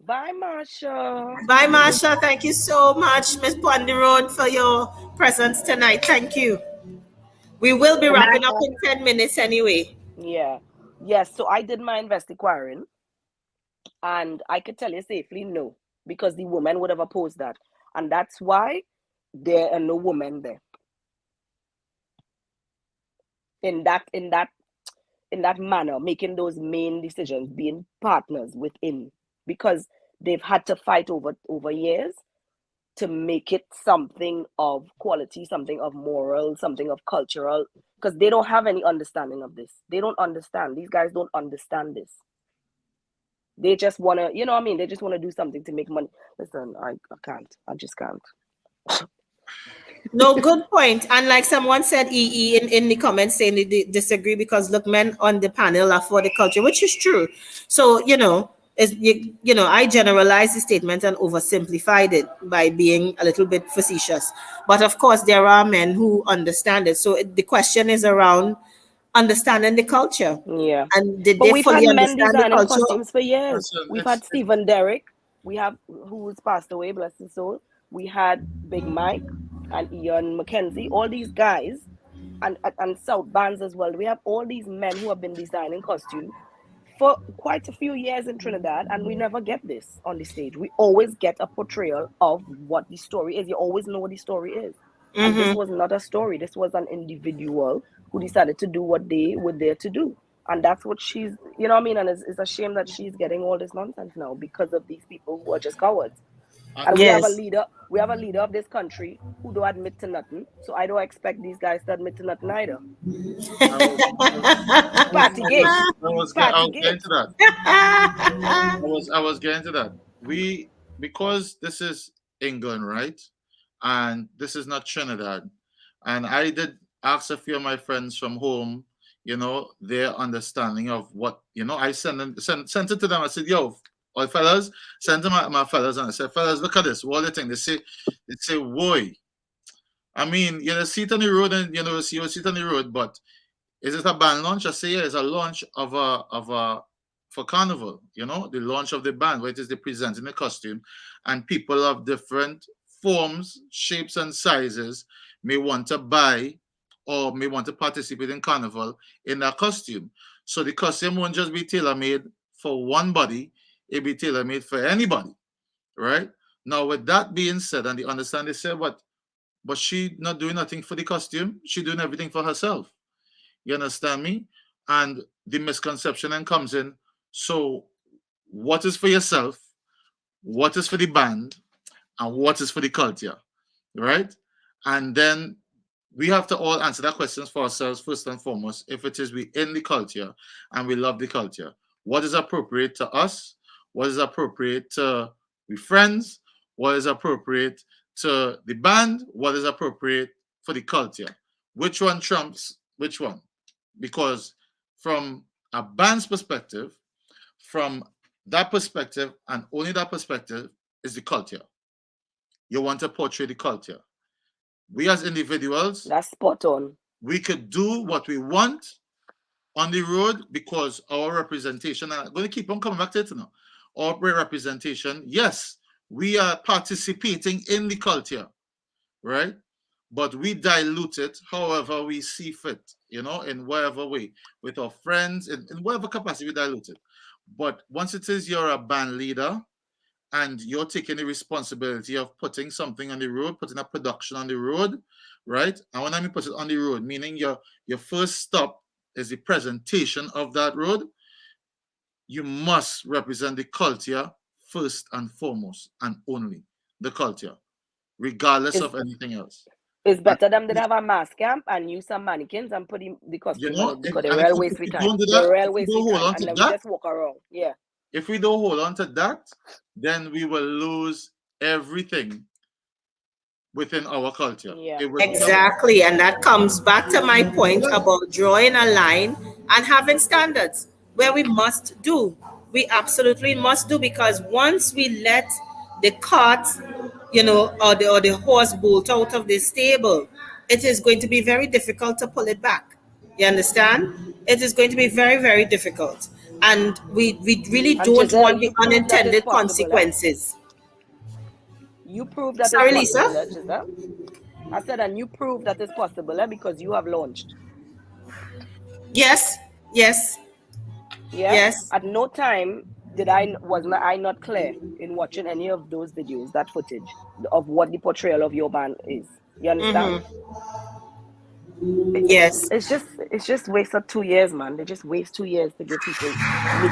Bye, Marsha. Bye, Marsha. Thank you so much, Miss Ponderoon, for your presence tonight. Thank you. We will be wrapping up in 10 minutes anyway. Yeah. Yes, so I did my invest inquiring, and I could tell you safely no, because the woman would have opposed that. And that's why there are no women there. In that manner, making those main decisions, being partners within, because they've had to fight over years to make it something of quality, something of moral, something of cultural, because they don't have any understanding of this. They don't understand. These guys don't understand this. They just want to, you know what I mean? They just want to do something to make money. Listen, I can't. I just can't. No, good point. And like someone said, EE in the comments saying they disagree because look, men on the panel are for the culture, which is true. So, I generalized the statement and oversimplified it by being a little bit facetious. But of course, there are men who understand it. So the question is around understanding the culture. Yeah. And did they fully understand the culture? Costumes for years. We've had Stephen Derrick. We have, who's passed away, bless his soul. We had Big Mike. and Ian McKenzie, all these guys, and South Bands as well. We have all these men who have been designing costume for quite a few years in Trinidad, and we never get this on the stage. We always get a portrayal of what the story is. You always know what the story is. And this was not a story. This was an individual who decided to do what they were there to do. And that's what she's, you know what I mean? And it's a shame that she's getting all this nonsense now because of these people who are just cowards. And we have a leader of this country who don't admit to nothing. So I don't expect these guys to admit to nothing either. Party gate. I was getting to that. I was getting to that. Because this is England, right? And this is not Trinidad. And I did ask a few of my friends from home, you know, their understanding of what, you know, I sent it to them. I said, yo, all fellas, send to my fellas, and I said, fellas, look at this. What do they think? They say, boy. I mean, you know, see it on the road, and you know, see it on the road, but is it a band launch? I say, yeah, it's a launch for Carnival, you know, the launch of the band, where it is they presenting the costume, and people of different forms, shapes, and sizes may want to buy or may want to participate in Carnival in that costume. So the costume won't just be tailor-made for one body, it'll be tailor-made for anybody, right? Now, with that being said, and they understand, they say, but she not doing nothing for the costume, she doing everything for herself. You understand me? And the misconception then comes in. So what is for yourself? What is for the band? And what is for the culture? Right? And then we have to all answer that question for ourselves first and foremost. If it is we in the culture and we love the culture, what is appropriate to us? What is appropriate to we friends? What is appropriate to the band? What is appropriate for the culture? Which one trumps which one? Because from a band's perspective, from that perspective and only that perspective is the culture. You want to portray the culture. We as individuals, that's spot on. We could do what we want on the road because our representation, and I'm going to keep on coming back to it now, our representation, yes, we are participating in the culture, right? But we dilute it however we see fit, you know, in whatever way, with our friends, in whatever capacity we dilute it. But once it is you're a band leader and you're taking the responsibility of putting something on the road, putting a production on the road, right? And when I mean put it on the road, meaning your first stop is the presentation of that road, you must represent the culture first and foremost, and only the culture, regardless of anything else. It's better than to have a mass camp and use some mannequins and put the costume on it because the real waste we time. The real waste we time, and then we just walk around. Yeah. If we don't hold on to that, then we will lose everything within our culture. Yeah. Exactly. And that comes back to my point about drawing a line and having standards where we must do. We absolutely must do, because once we let the cart, you know, or the horse bolt out of the stable, it is going to be very difficult to pull it back. You understand? It is going to be very, very difficult. And we really don't Giselle, want the unintended consequences. You prove that Sorry, it's possible, Lisa? Giselle. I said, and you prove that it's possible because you have launched. Yes. Yeah? Yes. At no time was I not clear in watching any of those videos, that footage of what the portrayal of your band is. You understand? Yes. It's just wasted 2 years, man. They just waste 2 years to give people.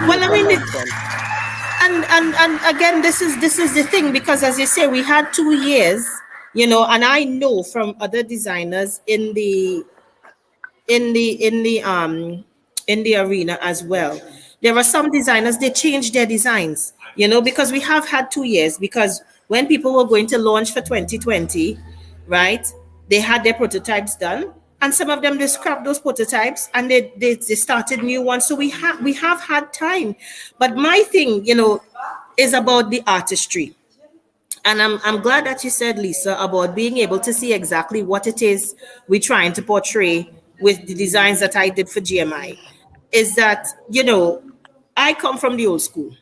Well, I mean, and again, this is the thing, because as you say, we had 2 years, you know, and I know from other designers in the arena as well. There are some designers, they changed their designs, you know, because we have had 2 years, because when people were going to launch for 2020, right, they had their prototypes done, and some of them, they scrapped those prototypes and they started new ones. So we have had time. But my thing, you know, is about the artistry. And I'm glad that you said, Lisa, about being able to see exactly what it is we're trying to portray with the designs that I did for GMI. Is that, you know, I come from the old school.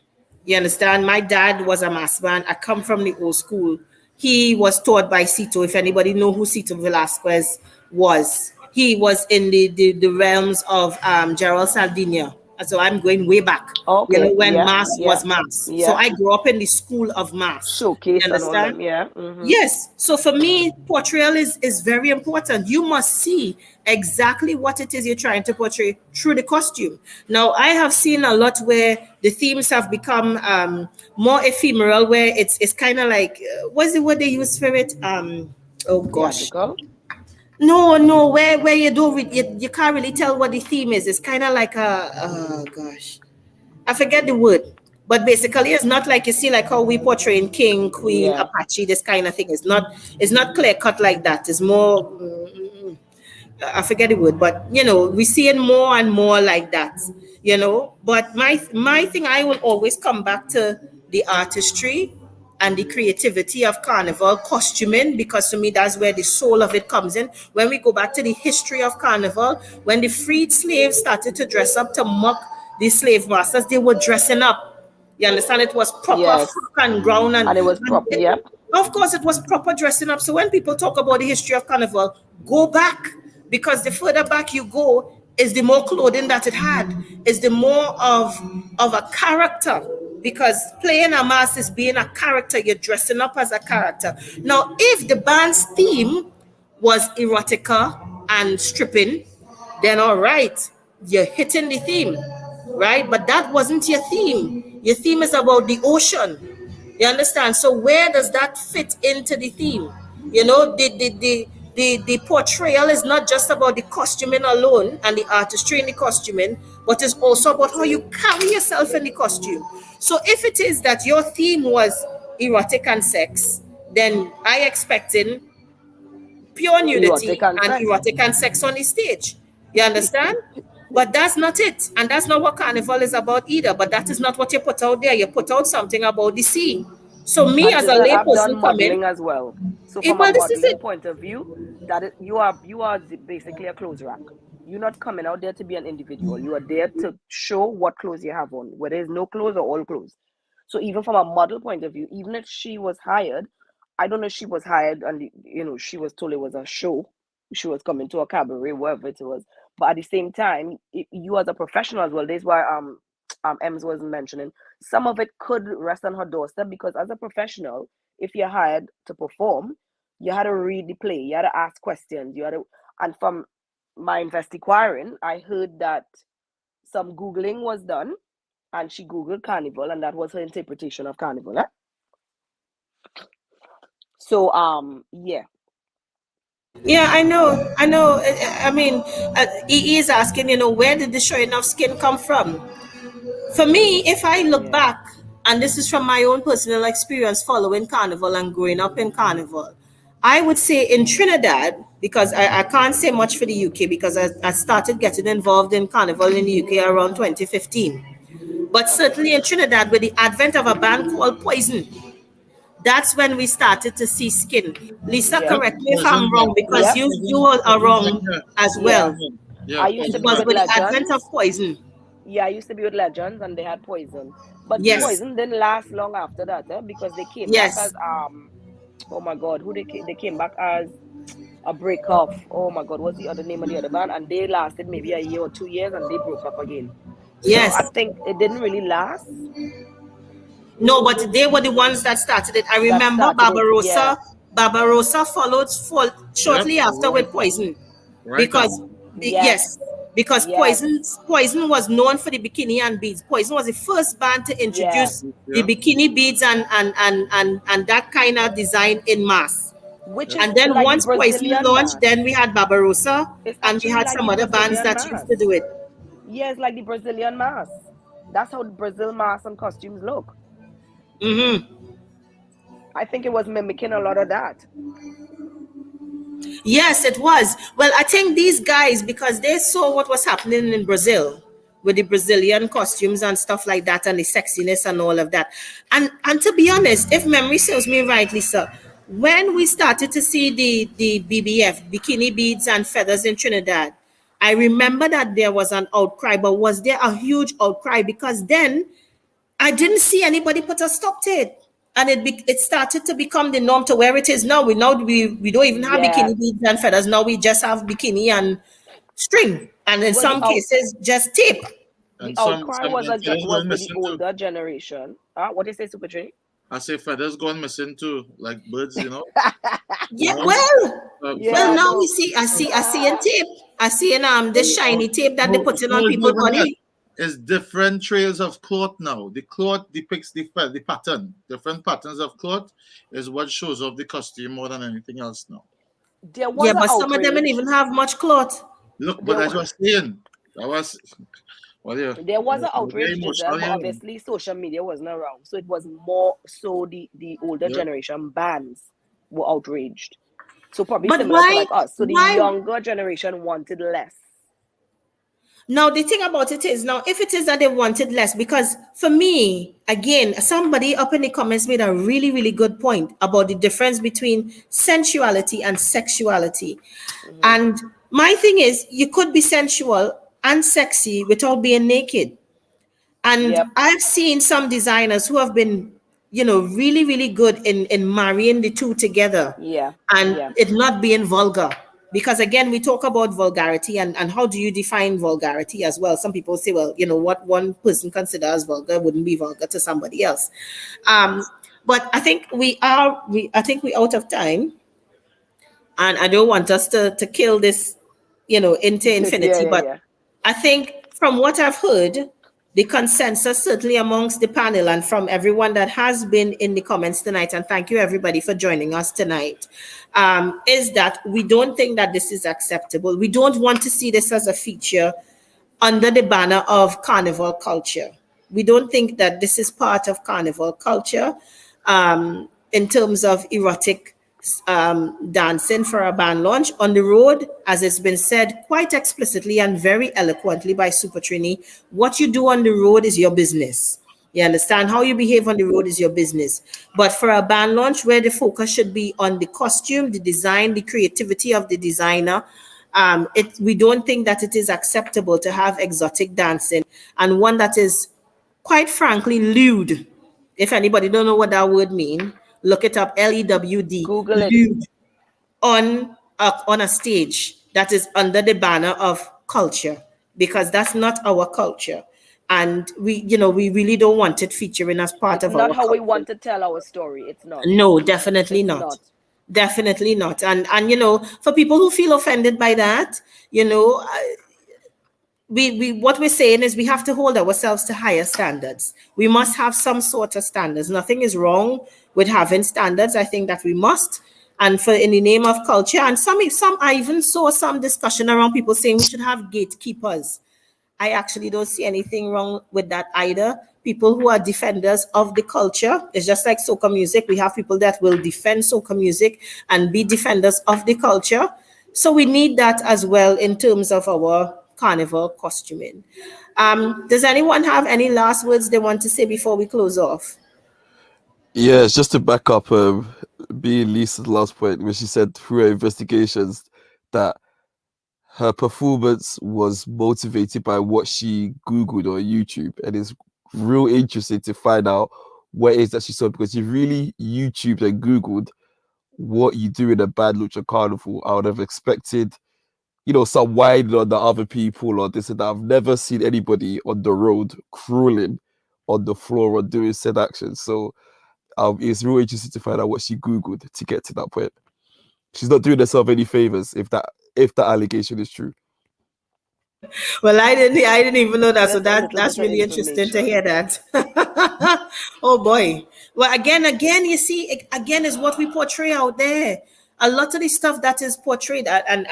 You understand? My dad was a mass band. I come from the old school. He was taught by Cito. If anybody know who Cito Velasquez was, he was in the realms of Gerald Sardinia. So I'm going way back. Okay. When Yeah. mass Yeah. was mass. So Yeah. I grew up in the school of mass. Showcase You and all understand? them. Yeah. Mm-hmm. Yes. So for me, portrayal is very important. You must see exactly what it is you're trying to portray through the costume. Now, I have seen a lot where the themes have become more ephemeral, where it's kind of like, what's the word they use for it? Oh gosh. Theatrical. No, where you don't you can't really tell what the theme is. It's kind of like a oh gosh. I forget the word, but basically, it's not like you see like how we portraying king, queen, Yeah. Apache, this kind of thing. It's not clear cut like that. It's more I forget the word, but we see it more and more like that. But my thing, I will always come back to the artistry and the creativity of carnival costuming, because to me that's where the soul of it comes in. When we go back to the history of carnival, when the freed slaves started to dress up to mock the slave masters, they were dressing up. You understand? It was proper Yes. frock and gown, And it was proper. Yep. of course, it was proper dressing up. So when people talk about the history of carnival, go back, because the further back you go, is the more clothing that it had, is the more of a character. Because playing a mask is being a character. You're dressing up as a character. Now, if the band's theme was erotica and stripping, then all right, you're hitting the theme, right? But that wasn't your theme. Your theme is about the ocean. You understand? So where does that fit into the theme? The portrayal is not just about the costuming alone and the artistry in the costuming, but it's also about how you carry yourself in the costume. So if it is that your theme was erotic and sex, then I expecting pure nudity Erotic and and sex. erotic and sex on the stage. You understand? But that's not it. And that's not what carnival is about either. But that is not what you put out there. You put out something about the scene. So me And as a Giselle, I've done layperson modeling coming, as well. So from a well, this is modeling it. point of view, you are basically a clothes rack. You're not coming out there to be an individual. You are there to show what clothes you have on, whether it's no clothes or all clothes. So even from a model point of view, even if she was hired, I don't know if she was hired and she was told it was a show. She was coming to a cabaret, wherever it was. But at the same time, you as a professional as well. That's why Ems was mentioning, some of it could rest on her doorstep, because as a professional, if you're hired to perform, you had to read the play, you had to ask questions, and from my investigating, I heard that some Googling was done, and she Googled carnival, and that was her interpretation of carnival. So, yeah. Yeah, I know. I mean, he is asking, where did the showing of skin come from? For me, if I look Yeah. back, and this is from my own personal experience following carnival and growing up in carnival, I would say in Trinidad, because I can't say much for the UK, because I started getting involved in carnival in the UK around 2015. But certainly in Trinidad, with the advent of a band called Poison, that's when we started to see skin. Lisa, Yeah. correct me if I'm wrong, because Yeah. you are wrong as Yeah. well. Yeah, I used It to be was with with the advent of Legends. Poison. Yeah, I used to be with Legends, and they had Poison. But Yes, Poison didn't last long after that, because they came back as yes, oh my god, they came back as a break off. Oh my god, what's the other name of the other band? And they lasted maybe a year or 2 years, and they broke up again. So yes. I think it didn't really last. No, but they were the ones that started it. I That remember started it. Yeah. Barbarossa followed yep, shortly after right, with Poison. right on. Because Yes. yes, because Yes. Poison was known for the bikini and beads. Poison was the first band to Yeah. introduce the Yeah, bikini beads and that kind of design in mass. Which yep. is And then like the once Poison Brazilian launched, mask. then we had Barbarossa, It's and we actually had like the some other bands Brazilian that used to mask. do it. Yeah, it's like the Brazilian mask. That's how the Brazil masks and costumes look. Mm-hmm. I think it was mimicking a lot of that. Yes, it was. Well, I think these guys, because they saw what was happening in Brazil with the Brazilian costumes and stuff like that, and the sexiness and all of that. And to be honest, if memory serves me right, Lisa, when we started to see the BBF, bikini beads and feathers in Trinidad, I remember that there was an outcry, but was there a huge outcry? Because then I didn't see anybody put a stop to it. and it started to become the norm to where it is now. We don't even have Yeah. bikini beads and feathers. Now we just have bikini and string, and in Well, some cases just tape. the And outcry was feathers was going with the missing too. older generation. What do you say, Super J? I say feathers gone missing too, like birds, you know. Yeah, You know? Yeah, well, I now know. we see. I see in tape. I see in this shiny tape that they No, put in no, on it's not people's even that. body. It's different trails of cloth now. The cloth depicts the pattern. Different patterns of cloth is what shows off the costume more than anything else now. There was Yeah, an but some of them don't outrage. even have much cloth. Look, but There, as I was saying, that was well, yeah, there was an very outrage, Giselle, emotional. but Yeah. obviously social media wasn't around, so it was more so the older Yeah. generation bands were outraged. So probably But similar to like why? us. So the Why? younger generation wanted less. Now, the thing about it is, now, if it is that they wanted less, because for me, again, somebody up in the comments made a really, really good point about the difference between sensuality and sexuality. Mm-hmm. And my thing is, you could be sensual and sexy without being naked. And Yep. I've seen some designers who have been, really, really good in marrying the two together Yeah. and Yeah. it not being vulgar. Because again, we talk about vulgarity and how do you define vulgarity as well? Some people say, well, what one person considers vulgar wouldn't be vulgar to somebody else. But I think we out of time, and I don't want us to kill this, into infinity. Yeah. But Yeah. I think from what I've heard, the consensus certainly amongst the panel and from everyone that has been in the comments tonight, and thank you everybody for joining us tonight, is that we don't think that this is acceptable. We don't want to see this as a feature under the banner of carnival culture. We don't think that this is part of carnival culture in terms of erotic dancing for a band launch on the road, as it's been said quite explicitly and very eloquently by Super Trini. What you do on the road is your business. You understand? How you behave on the road is your business. But for a band launch, where the focus should be on the costume, the design, the creativity of the designer, we don't think that it is acceptable to have exotic dancing, and one that is, quite frankly, lewd. If anybody don't know what that word means, look it up, LEWD. Google it. Lewd on a stage that is under the banner of culture, because that's not our culture. And we really don't want it featuring as part It's of not our how culture. we want to tell our story. It's not. No, definitely It's not. not. Definitely not. And for people who feel offended by that, we what we're saying is we have to hold ourselves to higher standards. We must have some sort of standards. Nothing is wrong with having standards. I think that we must. And for in the name of culture, and some I even saw some discussion around people saying we should have gatekeepers. I actually don't see anything wrong with that either. People who are defenders of the culture. It's just like soca music. We have people that will defend soca music and be defenders of the culture. So we need that as well in terms of our carnival costuming. Does anyone have any last words they want to say before we close off? Yeah, it's just to back up being Lisa's last point, where she said through her investigations that her performance was motivated by what she Googled on YouTube. And it's real interesting to find out what it is that she saw, because she really YouTubed and Googled what you do in a bad lucha carnival. I would have expected, some whining on the other people or this and that. I've never seen anybody on the road crawling on the floor or doing said actions. So it's real interesting to find out what she Googled to get to that point. She's not doing herself any favors if that allegation is true. Well, I didn't even know that. Just So a little that's bit of really interesting to hear information. that. Oh boy. Well, again, you see, again is what we portray out there. A lot of the stuff that is portrayed, and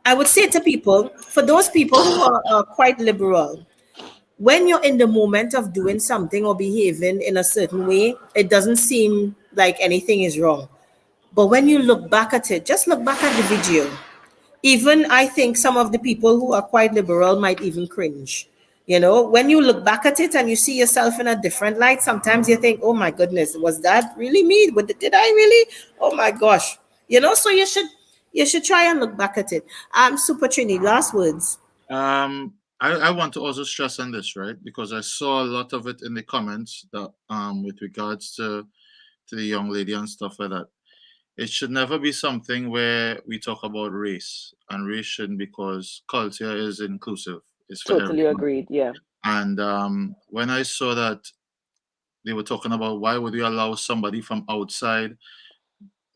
I would say to people, for those people who are quite liberal, when you're in the moment of doing something or behaving in a certain way, it doesn't seem like anything is wrong. But when you look back at it, just look back at the video. Even I think some of the people who are quite liberal might even cringe. When you look back at it and you see yourself in a different light, sometimes you think, oh my goodness, was that really me? Did I really? Oh my gosh. So you should try and look back at it. Super Trini, last words. I want to also stress on this, right? Because I saw a lot of it in the comments that with regards to the young lady and stuff like that. It should never be something where we talk about race, and race shouldn't, because culture is inclusive. It's for Totally everyone. agreed. Yeah. And when I saw that they were talking about why would we allow somebody from outside,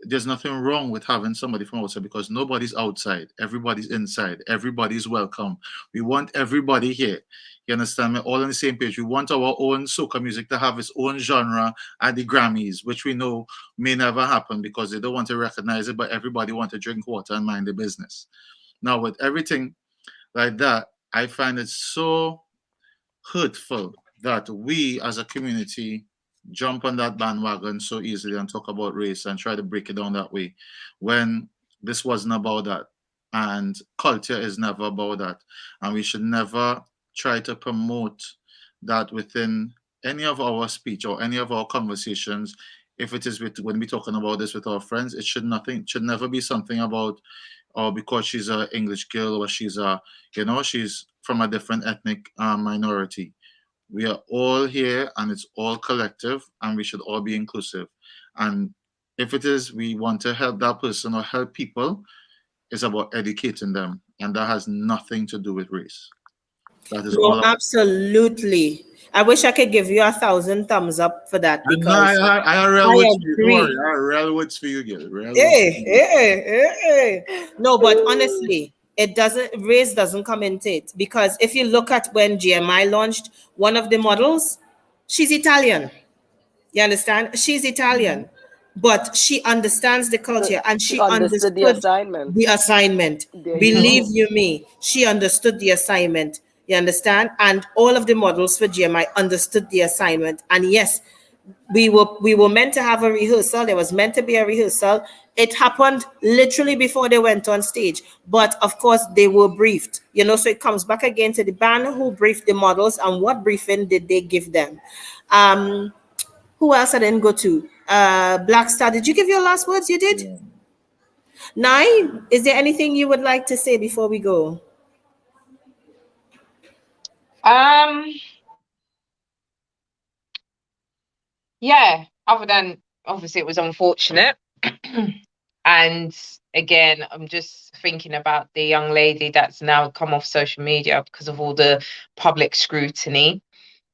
there's nothing wrong with having somebody from outside, because nobody's outside, everybody's inside, everybody's welcome. We want everybody here. You understand me? All on the same page. We want our own soca music to have its own genre at the Grammys, which we know may never happen because they don't want to recognize it, but everybody want to drink water and mind their business. Now, with everything like that, I find it so hurtful that we as a community jump on that bandwagon so easily and talk about race and try to break it down that way, when this wasn't about that. And culture is never about that. And we should never try to promote that within any of our speech or any of our conversations. If it is when we're talking about this with our friends, it should never be something about, or because she's an English girl, or she's from a different ethnic minority. We are all here, and it's all collective, and we should all be inclusive. And if it is we want to help that person or help people, it's about educating them, and that has nothing to do with race. That is all No, about. absolutely. I wish I could give you 1,000 thumbs up for that, And I, because I, I rail I with you. Don't worry, agree. I rail with for you, girl. Rail with Hey, you. hey, hey. No, but honestly, race doesn't come into it, because if you look at when GMI launched, one of the models, she's Italian. You understand? She's Italian, but she understands the So culture, and she she understood the understood assignment. the assignment. There you Believe go. you me, she understood the assignment. You understand? And all of the models for GMI understood the assignment. And yes, we were meant to have a rehearsal. There was meant to be a rehearsal. It happened literally before they went on stage, but of course they were briefed. So it comes back again to the band who briefed the models, and what briefing did they give them. Who else I didn't go to? Black Star, did you give your last words? You did. Yeah. Nai, is there anything you would like to say before we go? Um, yeah, other than obviously it was unfortunate. And again, I'm just thinking about the young lady that's now come off social media because of all the public scrutiny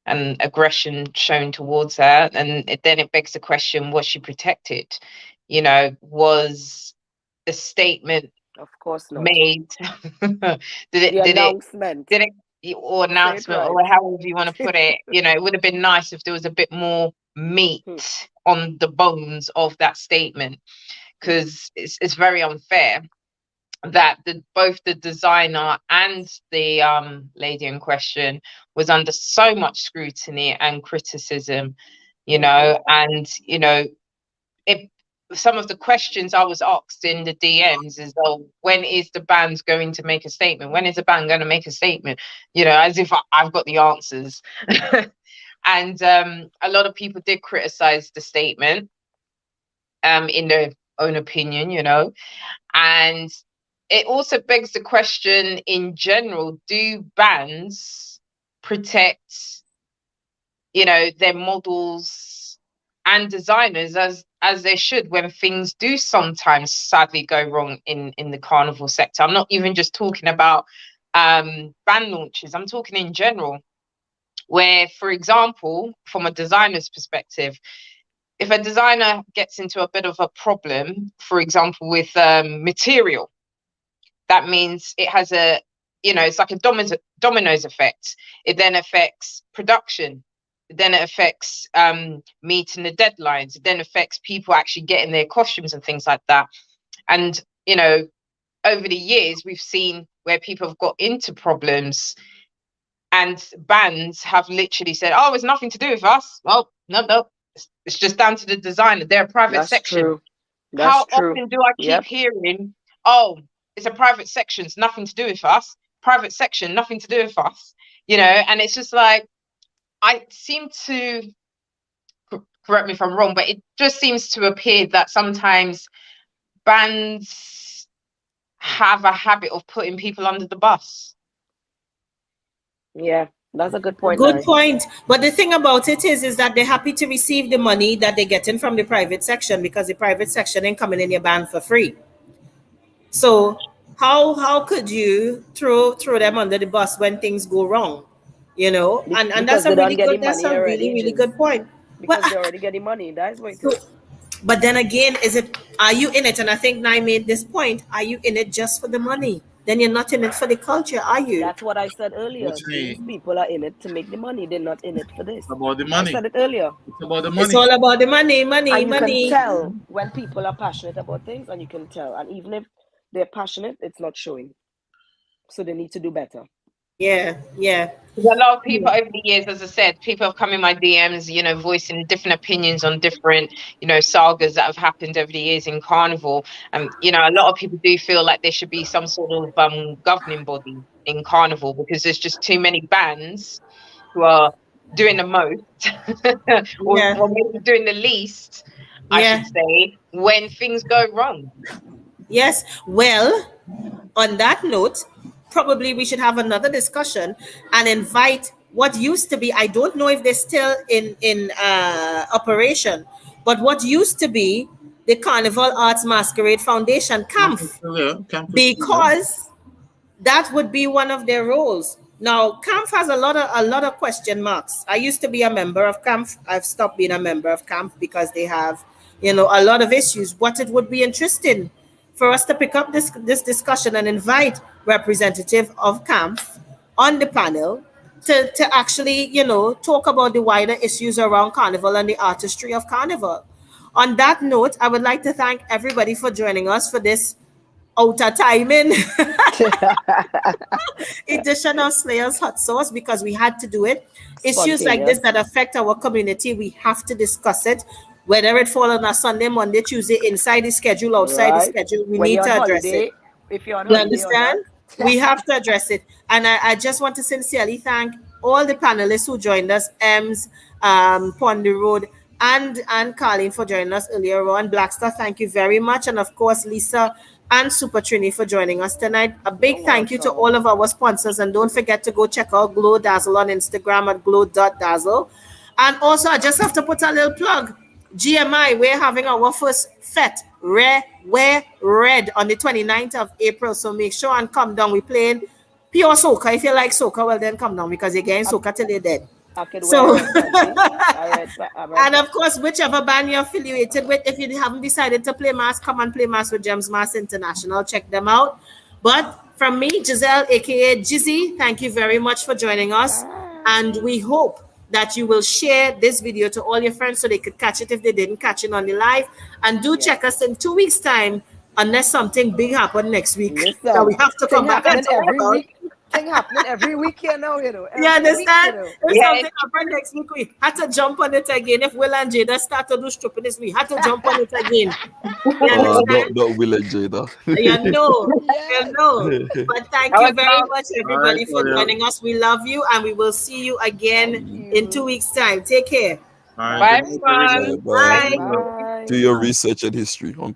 and aggression shown towards her. And then it begs the question, was she protected? Was the statement Of course not. made? did The it announcement. did it or Say it announcement, right. or however you want to put it? It would have been nice if there was a bit more meat on the bones of that statement, because it's very unfair that both the designer and the lady in question was under so much scrutiny and criticism, and if some of the questions I was asked in the DMs is, oh, when is the band going to make a statement? When is the band going to make a statement? As if I've got the answers. And a lot of people did criticize the statement in their own opinion, and it also begs the question in general, do bands protect, their models and designers as they should, when things do sometimes sadly go wrong in the carnival sector? I'm not even just talking about band launches, I'm talking in general, where, for example, from a designer's perspective, if a designer gets into a bit of a problem, for example, with material, that means it has it's like a dominoes effect. It then affects production. Then it affects meeting the deadlines. It then affects people actually getting their costumes and things like that. And, over the years, we've seen where people have got into problems and bands have literally said, oh, it's nothing to do with us. Well, no. It's just down to the designer. They're a private That's section. true. How That's true. often do I keep hearing, oh, it's a private section, it's nothing to do with us. Private section, nothing to do with us. And it's just like, I seem to, correct me if I'm wrong, but it just seems to appear that sometimes bands, have a habit of putting people under the bus. Yeah, that's a good point. Good Larry. point. But the thing about it is that they're happy to receive the money that they're getting from the private section, because the private section ain't coming in your band for free. So how could you throw them under the bus when things go wrong? You know, and Because that's they a don't really get the good, that's money a really, already, really Jiz. good point. Because Well, they already get the money. That's why it so, is. but then again, are you in it? And I think Nai made this point. Are you in it just for the money? Then you're not in it for the culture, are you? That's what I said earlier. Actually, These people are in it to make the money. They're not in it for this. it's about the I money. said it earlier. It's about the It's money. all about the money, money, And you money. can tell when people are passionate about things, and you can tell. And even if they're passionate, it's not showing. So they need to do better. Yeah, yeah. A lot of people over the years, as I said, people have come in my DMs, you know, voicing different opinions on different, you know, sagas that have happened over the years in Carnival. And, you know, a lot of people do feel like there should be some sort of governing body in Carnival, because there's just too many bands who are doing the most or Yeah. maybe doing the least, I Yeah. should say, when things go wrong. Yes. Well, on that note, probably we should have another discussion and invite what used to be, I don't know if they're still in operation, but what used to be the Carnival Arts Masquerade Foundation camp, because that would be one of their roles. Now, camp has a lot of question marks. I used to be a member of camp. I've stopped being a member of camp because they have, you know, a lot of issues. But it would be interesting for us to pick up this discussion and invite representative of camp on the panel to actually, you know, talk about the wider issues around Carnival and the artistry of Carnival. On that note, I would like to thank everybody for joining us for this outer timing edition of Slayers Hot Sauce, because we had to do it. Issues like this that affect our community, we have to discuss it. Whether it fall on a Sunday, Monday, Tuesday, inside the schedule, outside the schedule, we need to address it. If you're on You holiday understand? We have to address it. And I just want to sincerely thank all the panelists who joined us, Ems, Pondy Road, and Carlene for joining us earlier on. Blackstar, thank you very much. And of course, Lisa and Super Trini for joining us tonight. A big thank you to all of our sponsors. And don't forget to go check out Glow Dazzle on Instagram at glow.dazzle. And also, I just have to put a little plug. GMI, we're having our first fete, Wear Red, on the 29th of April. So make sure and come down. We're playing pure soca. If you like soca, well, then come down, because you're getting soca till you're dead. So, and of course, whichever band you're affiliated with, if you haven't decided to play mass, come and play mass with Gems Mass International. Check them out. But from me, Giselle, aka Jizzy, thank you very much for joining us. And we hope that you will share this video to all your friends so they could catch it if they didn't catch it on the live. And do check us in 2 weeks' time, unless something big happens next week. So we have to come back and talk about it. Thing happening every week, you know. You understand? If something happened next week, we had to jump on it again. If Will and Jada start to do stupidness, we had to jump on it again. Not Will and Jada. You know. But thank you very much, everybody, for joining us. We love you, and we will see you again in 2 weeks' time. Take care. Bye, everyone. Bye. Do your research and history on